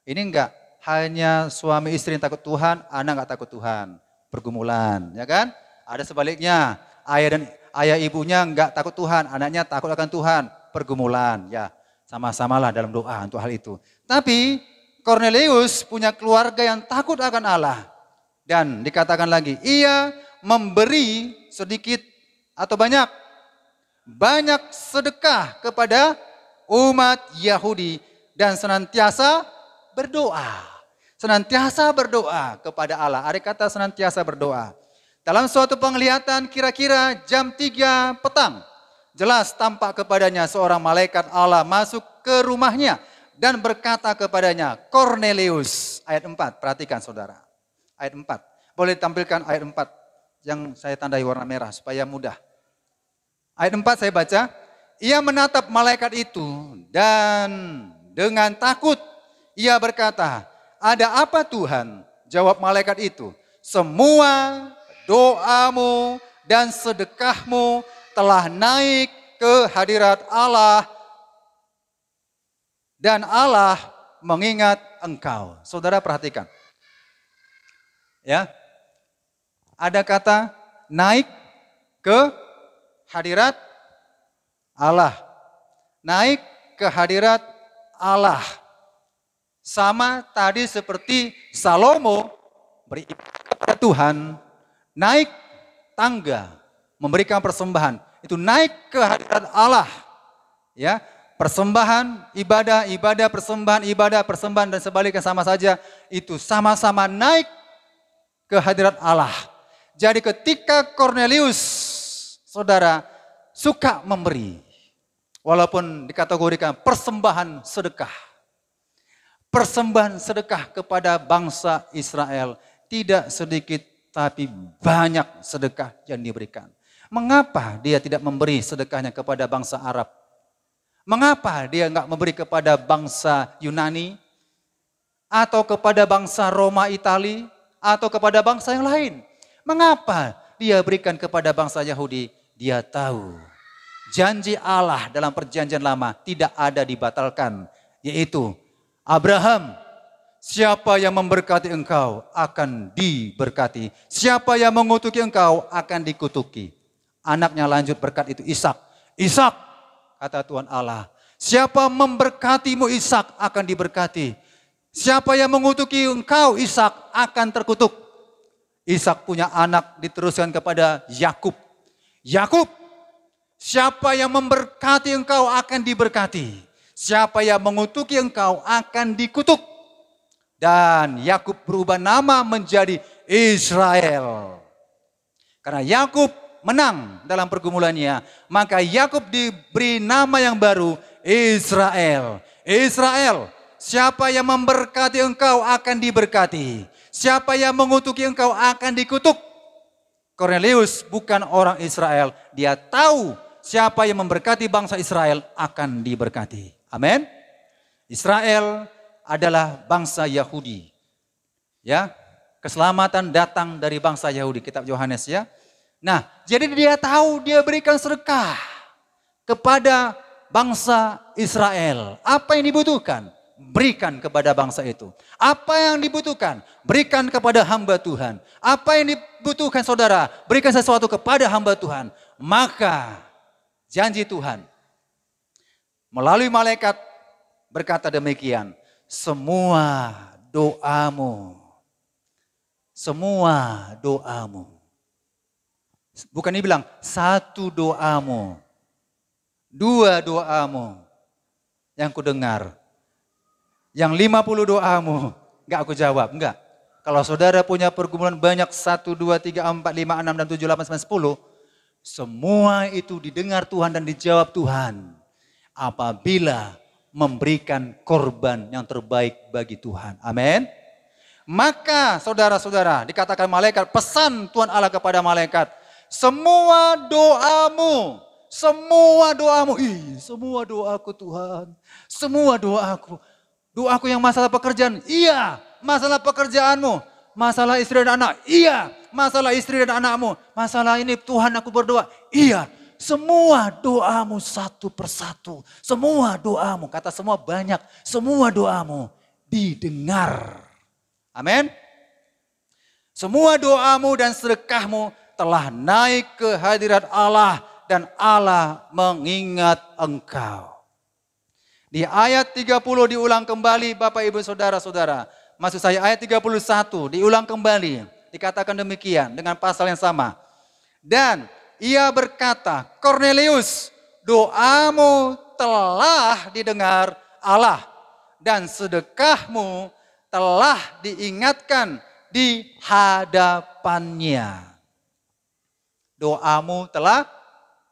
ini enggak hanya suami istri yang takut Tuhan, anak enggak takut Tuhan. Pergumulan, ya kan? Ada sebaliknya, ayah ibunya enggak takut Tuhan, anaknya takut akan Tuhan. Pergumulan, ya sama-samalah dalam doa untuk hal itu. Tapi Kornelius punya keluarga yang takut akan Allah. Dan dikatakan lagi, ia memberi sedikit atau banyak sedekah kepada umat Yahudi dan senantiasa berdoa. Senantiasa berdoa kepada Allah. Ada kata senantiasa berdoa. Dalam suatu penglihatan kira-kira jam 3 petang. Jelas tampak kepadanya seorang malaikat Allah masuk ke rumahnya. Dan berkata kepadanya, Kornelius. Ayat 4, perhatikan saudara. Ayat 4, boleh tampilkan ayat 4 yang saya tandai warna merah supaya mudah. Ayat 4 saya baca, ia menatap malaikat itu dan dengan takut ia berkata, ada apa Tuhan? Jawab malaikat itu, semua doamu dan sedekahmu telah naik ke hadirat Allah dan Allah mengingat engkau. Saudara perhatikan. Ya. Ada kata naik ke hadirat Allah. Naik ke hadirat Allah. Sama tadi seperti Salomo beribadah kepada Tuhan, naik tangga, memberikan persembahan. Itu naik ke hadirat Allah. Ya, persembahan, ibadah, persembahan dan sebaliknya sama saja. Itu sama-sama naik ke hadirat Allah. Jadi ketika Kornelius, saudara, suka memberi. Walaupun dikategorikan persembahan sedekah. Persembahan sedekah kepada bangsa Israel. Tidak sedikit tapi banyak sedekah yang diberikan. Mengapa dia tidak memberi sedekahnya kepada bangsa Arab? Mengapa dia enggak memberi kepada bangsa Yunani? Atau kepada bangsa Roma, Itali? Atau kepada bangsa yang lain? Mengapa dia berikan kepada bangsa Yahudi? Dia tahu janji Allah dalam perjanjian lama tidak ada dibatalkan. Yaitu Abraham, siapa yang memberkati engkau akan diberkati. Siapa yang mengutuki engkau akan dikutuki. Anaknya lanjut berkat itu Ishak. Ishak, kata Tuhan Allah, siapa memberkatimu Ishak akan diberkati. Siapa yang mengutuki engkau Ishak akan terkutuk. Ishak punya anak diteruskan kepada Yakub. Yakub, siapa yang memberkati engkau akan diberkati. Siapa yang mengutuki engkau akan dikutuk. Dan Yakub berubah nama menjadi Israel. Karena Yakub menang dalam pergumulannya, maka Yakub diberi nama yang baru, Israel. Israel, siapa yang memberkati engkau akan diberkati. Siapa yang mengutuki engkau akan dikutuk. Kornelius bukan orang Israel. Dia tahu siapa yang memberkati bangsa Israel akan diberkati. Amin. Israel adalah bangsa Yahudi. Ya, keselamatan datang dari bangsa Yahudi, kitab Yohanes ya. Nah, jadi dia tahu dia berikan sedekah kepada bangsa Israel. Apa yang dibutuhkan? Berikan kepada bangsa itu. Apa yang dibutuhkan? Berikan kepada hamba Tuhan. Apa yang dibutuhkan saudara? Berikan sesuatu kepada hamba Tuhan. Maka janji Tuhan melalui malaikat berkata demikian. Semua doamu. Bukan dibilang satu doamu. Dua doamu yang ku dengar. Yang 50 doamu, enggak aku jawab, enggak. Kalau saudara punya pergumulan banyak 1, 2, 3, 4, 5, 6, dan 7, 8, 9, 10. Semua itu didengar Tuhan dan dijawab Tuhan. Apabila memberikan korban yang terbaik bagi Tuhan. Amin. Maka saudara-saudara dikatakan malaikat, pesan Tuhan Allah kepada malaikat. Semua doamu, semua doaku Tuhan, semua doaku. Doaku yang masalah pekerjaan, iya. Masalah pekerjaanmu, masalah istri dan anak, iya. Masalah istri dan anakmu, masalah ini Tuhan aku berdoa, iya. Semua doamu satu persatu, semua doamu, kata semua banyak, semua doamu didengar. Amin. Semua doamu dan sedekahmu telah naik ke hadirat Allah dan Allah mengingat engkau. Di ayat 30 diulang kembali Bapak Ibu Saudara-saudara. Maksud saya ayat 31 diulang kembali. Dikatakan demikian dengan pasal yang sama. Dan ia berkata, Kornelius, doamu telah didengar Allah. Dan sedekahmu telah diingatkan di hadapannya. Doamu telah,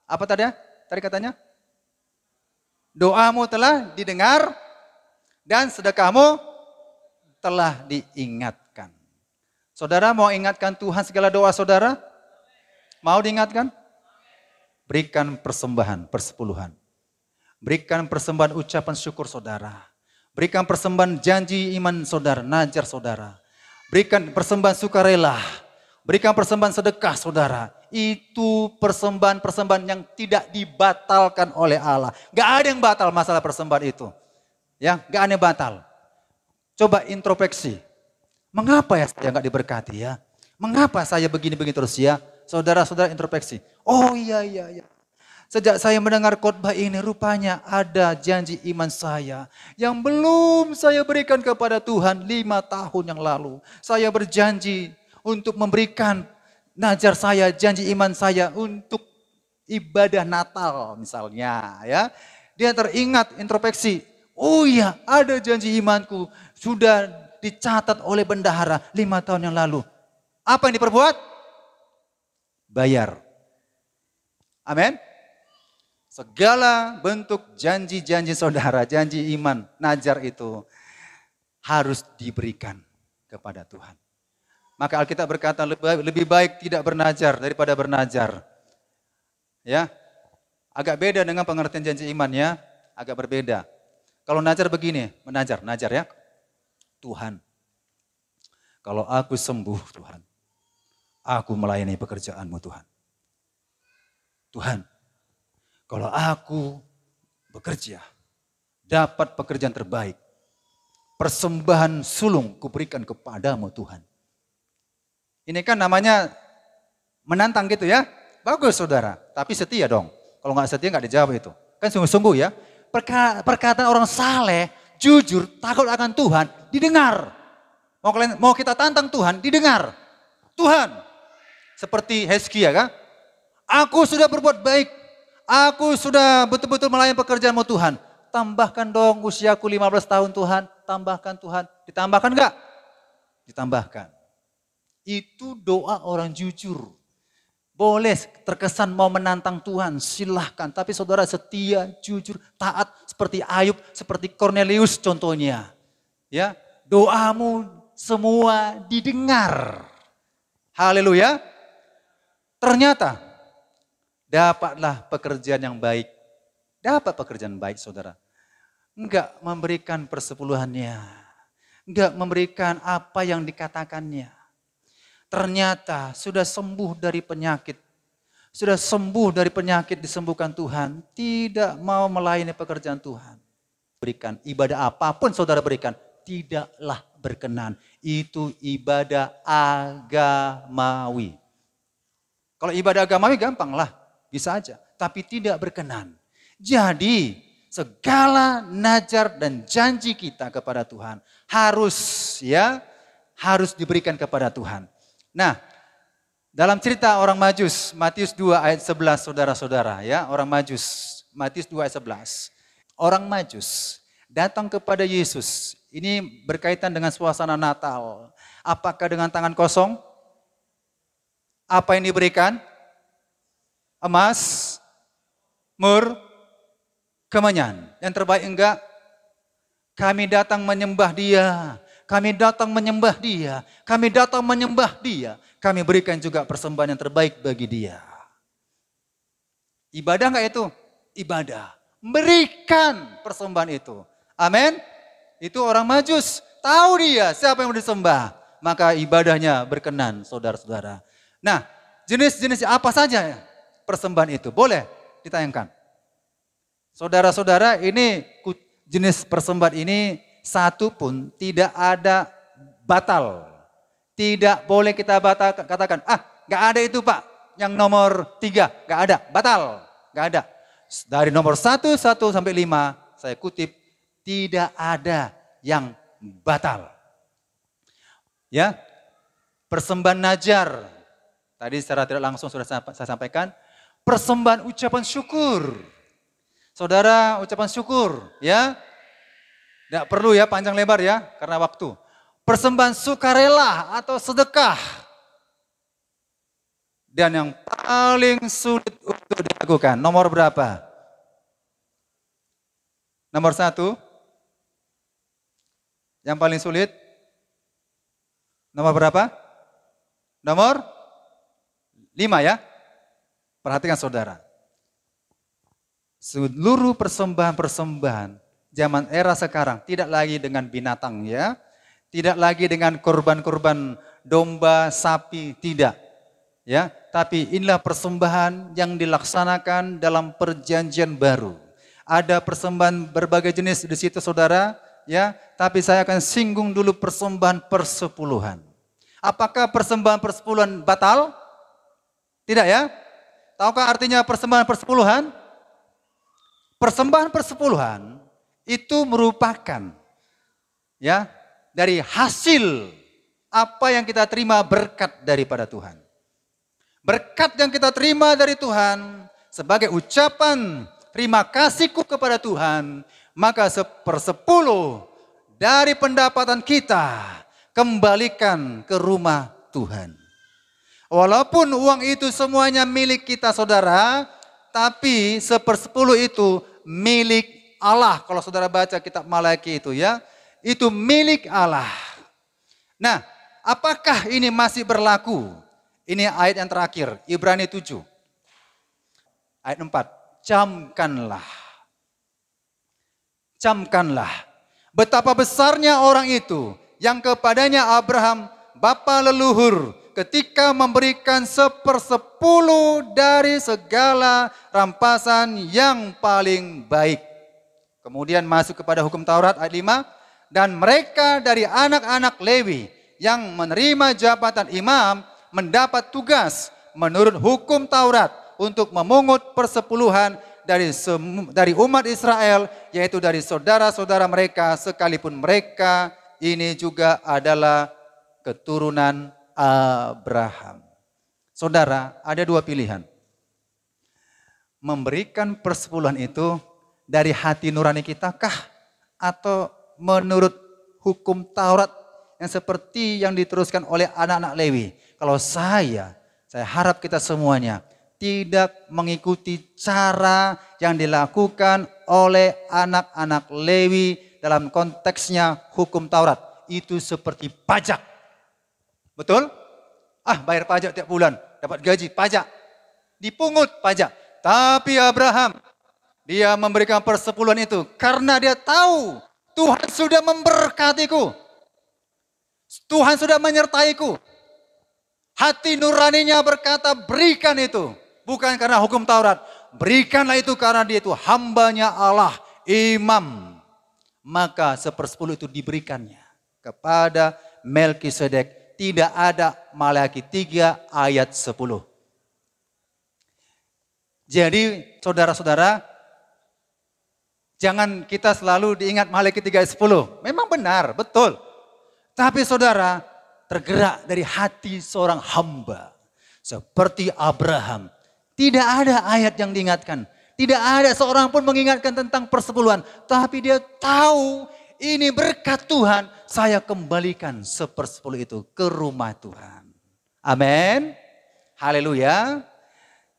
apa tadi ya? Tadi katanya? Doamu telah didengar dan sedekahmu telah diingatkan. Saudara mau ingatkan Tuhan segala doa saudara? Mau diingatkan? Berikan persembahan persepuluhan. Berikan persembahan ucapan syukur saudara. Berikan persembahan janji iman saudara, najar saudara. Berikan persembahan sukarela. Berikan persembahan sedekah saudara. Itu persembahan-persembahan yang tidak dibatalkan oleh Allah. Gak ada yang batal masalah persembahan itu. Ya, gak ada yang batal. Coba introspeksi. Mengapa ya saya gak diberkati ya? Mengapa saya begini-begini terus ya? Saudara-saudara introspeksi. Oh iya. Sejak saya mendengar khotbah ini rupanya ada janji iman saya. Yang belum saya berikan kepada Tuhan 5 tahun yang lalu. Saya berjanji untuk memberikan najar saya, janji iman saya untuk ibadah Natal misalnya ya. Dia teringat introspeksi. Oh iya, ada janji imanku sudah dicatat oleh bendahara 5 tahun yang lalu. Apa yang diperbuat? Bayar. Amin. Segala bentuk janji-janji saudara, janji iman, najar itu harus diberikan kepada Tuhan. Maka Alkitab berkata lebih baik tidak bernajar daripada bernajar. Ya, agak beda dengan pengertian janji iman ya, agak berbeda. Kalau najar begini, najar ya. Tuhan, kalau aku sembuh Tuhan, aku melayani pekerjaanmu Tuhan. Tuhan, kalau aku bekerja, dapat pekerjaan terbaik, persembahan sulung kuberikan kepadamu Tuhan. Ini kan namanya menantang gitu ya. Bagus saudara, tapi setia dong. Kalau nggak setia nggak dijawab itu. Kan sungguh-sungguh ya. Perkataan orang saleh, jujur, takut akan Tuhan, didengar. Mau kita tantang Tuhan, didengar. Tuhan, seperti Hezkia kan. Aku sudah berbuat baik. Aku sudah betul-betul melayani pekerjaanmu Tuhan. Tambahkan dong usiaku 15 tahun Tuhan. Tambahkan Tuhan. Ditambahkan enggak? Ditambahkan. Itu doa orang jujur. Boleh terkesan mau menantang Tuhan, silahkan. Tapi saudara setia, jujur, taat seperti Ayub, seperti Kornelius contohnya. Ya, doamu semua didengar. Haleluya. Ternyata dapatlah pekerjaan yang baik. Dapat pekerjaan baik saudara. enggak memberikan persepuluhannya, enggak memberikan apa yang dikatakannya. Ternyata sudah sembuh dari penyakit, sudah sembuh dari penyakit disembuhkan Tuhan, tidak mau melayani pekerjaan Tuhan. Berikan ibadah apapun saudara berikan, tidaklah berkenan. Itu ibadah agamawi. Kalau ibadah agamawi gampang lah, bisa aja. Tapi tidak berkenan. Jadi segala najar dan janji kita kepada Tuhan harus diberikan kepada Tuhan. Nah, dalam cerita orang Majus, Matius 2 ayat 11 saudara-saudara ya, orang Majus, Matius 2 ayat 11. Orang Majus datang kepada Yesus. Ini berkaitan dengan suasana Natal. Apakah dengan tangan kosong? Apa yang diberikan? Emas, mur, kemenyan. Yang terbaik enggak? Kami datang menyembah Dia. Kami datang menyembah Dia. Kami datang menyembah Dia. Kami berikan juga persembahan yang terbaik bagi Dia. Ibadah enggak itu? Ibadah. Berikan persembahan itu. Amin. Itu orang Majus. Tahu dia siapa yang mau disembah. Maka ibadahnya berkenan saudara-saudara. Nah, jenis-jenis apa saja persembahan itu? Boleh ditayangkan. Saudara-saudara, ini jenis persembahan ini satu pun tidak ada batal. Tidak boleh kita katakan, gak ada itu Pak. Yang nomor 3, gak ada, batal. Gak ada. Dari nomor 1 sampai 5, saya kutip, tidak ada yang batal. Ya, persembahan najar. Tadi secara tidak langsung sudah saya sampaikan. Persembahan ucapan syukur. Saudara, ucapan syukur, ya. Tidak perlu ya panjang lebar ya, karena waktu. Persembahan sukarela atau sedekah. Dan yang paling sulit untuk dilakukan, nomor berapa? Nomor 1. Yang paling sulit? Nomor berapa? Nomor 5 ya. Perhatikan saudara. Seluruh persembahan-persembahan zaman era sekarang tidak lagi dengan binatang ya. Tidak lagi dengan korban-korban domba, sapi, tidak. Ya, tapi inilah persembahan yang dilaksanakan dalam perjanjian baru. Ada persembahan berbagai jenis di situ saudara, ya. Tapi saya akan singgung dulu persembahan persepuluhan. Apakah persembahan persepuluhan batal? Tidak ya. Tahukah artinya persembahan persepuluhan? Persembahan persepuluhan itu merupakan ya dari hasil apa yang kita terima berkat daripada Tuhan. Berkat yang kita terima dari Tuhan sebagai ucapan terima kasihku kepada Tuhan, maka 1/10 dari pendapatan kita kembalikan ke rumah Tuhan. Walaupun uang itu semuanya milik kita saudara, tapi 1/10 itu milik Allah. Kalau saudara baca kitab Malaki itu ya, itu milik Allah. Nah, apakah ini masih berlaku? Ini ayat yang terakhir, Ibrani 7. Ayat 4, camkanlah. Camkanlah. Betapa besarnya orang itu yang kepadanya Abraham, bapa leluhur, ketika memberikan 1/10 dari segala rampasan yang paling baik. Kemudian masuk kepada hukum Taurat ayat 5. Dan mereka dari anak-anak Lewi yang menerima jabatan imam mendapat tugas menurut hukum Taurat untuk memungut persepuluhan dari umat Israel, yaitu dari saudara-saudara mereka, sekalipun mereka ini juga adalah keturunan Abraham. Saudara, ada 2 pilihan. Memberikan persepuluhan itu dari hati nurani kita kah? Atau menurut hukum Taurat yang seperti yang diteruskan oleh anak-anak Lewi? Kalau saya harap kita semuanya tidak mengikuti cara yang dilakukan oleh anak-anak Lewi dalam konteksnya hukum Taurat. Itu seperti pajak. Betul? Bayar pajak tiap bulan, dapat gaji, pajak. Dipungut pajak. Tapi Abraham Dia memberikan persepuluhan itu karena dia tahu Tuhan sudah memberkatiku. Tuhan sudah menyertaiku. Hati nuraninya berkata berikan itu. Bukan karena hukum Taurat. Berikanlah itu karena dia itu hambanya Allah, imam. Maka 1/10 itu diberikannya kepada Melkisedek. Tidak ada Maleakhi 3 ayat 10. Jadi saudara-saudara, jangan kita selalu diingat Maleakhi 3 ayat 10. Memang benar, betul. Tapi saudara, tergerak dari hati seorang hamba. Seperti Abraham. Tidak ada ayat yang diingatkan. Tidak ada seorang pun mengingatkan tentang persepuluhan. Tapi dia tahu ini berkat Tuhan. Saya kembalikan 1/10 itu ke rumah Tuhan. Amin. Haleluya.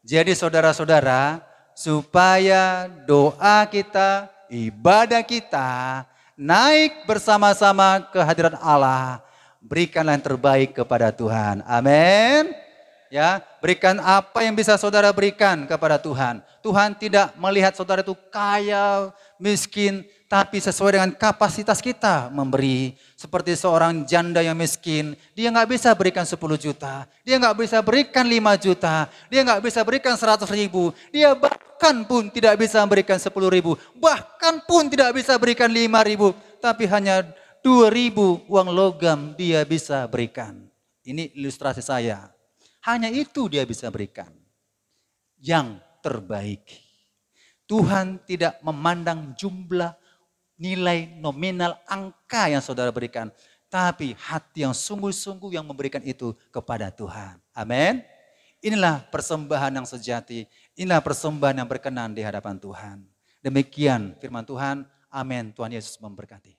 Jadi saudara-saudara, supaya doa kita, ibadah kita naik bersama-sama ke hadirat Allah, berikanlah yang terbaik kepada Tuhan. Amin. Ya, berikan apa yang bisa saudara berikan kepada Tuhan. Tuhan tidak melihat saudara itu kaya, miskin, tapi sesuai dengan kapasitas kita memberi. Seperti seorang janda yang miskin, dia nggak bisa berikan 10 juta, dia nggak bisa berikan 5 juta, dia nggak bisa berikan 100.000, dia bahkan pun tidak bisa berikan 10.000, bahkan pun tidak bisa berikan 5.000, tapi hanya 2.000 uang logam dia bisa berikan. Ini ilustrasi saya. Hanya itu dia bisa berikan. Yang terbaik. Tuhan tidak memandang jumlah, nilai nominal, angka yang saudara berikan. Tapi hati yang sungguh-sungguh yang memberikan itu kepada Tuhan. Amin. Inilah persembahan yang sejati. Inilah persembahan yang berkenan di hadapan Tuhan. Demikian firman Tuhan. Amin. Tuhan Yesus memberkati.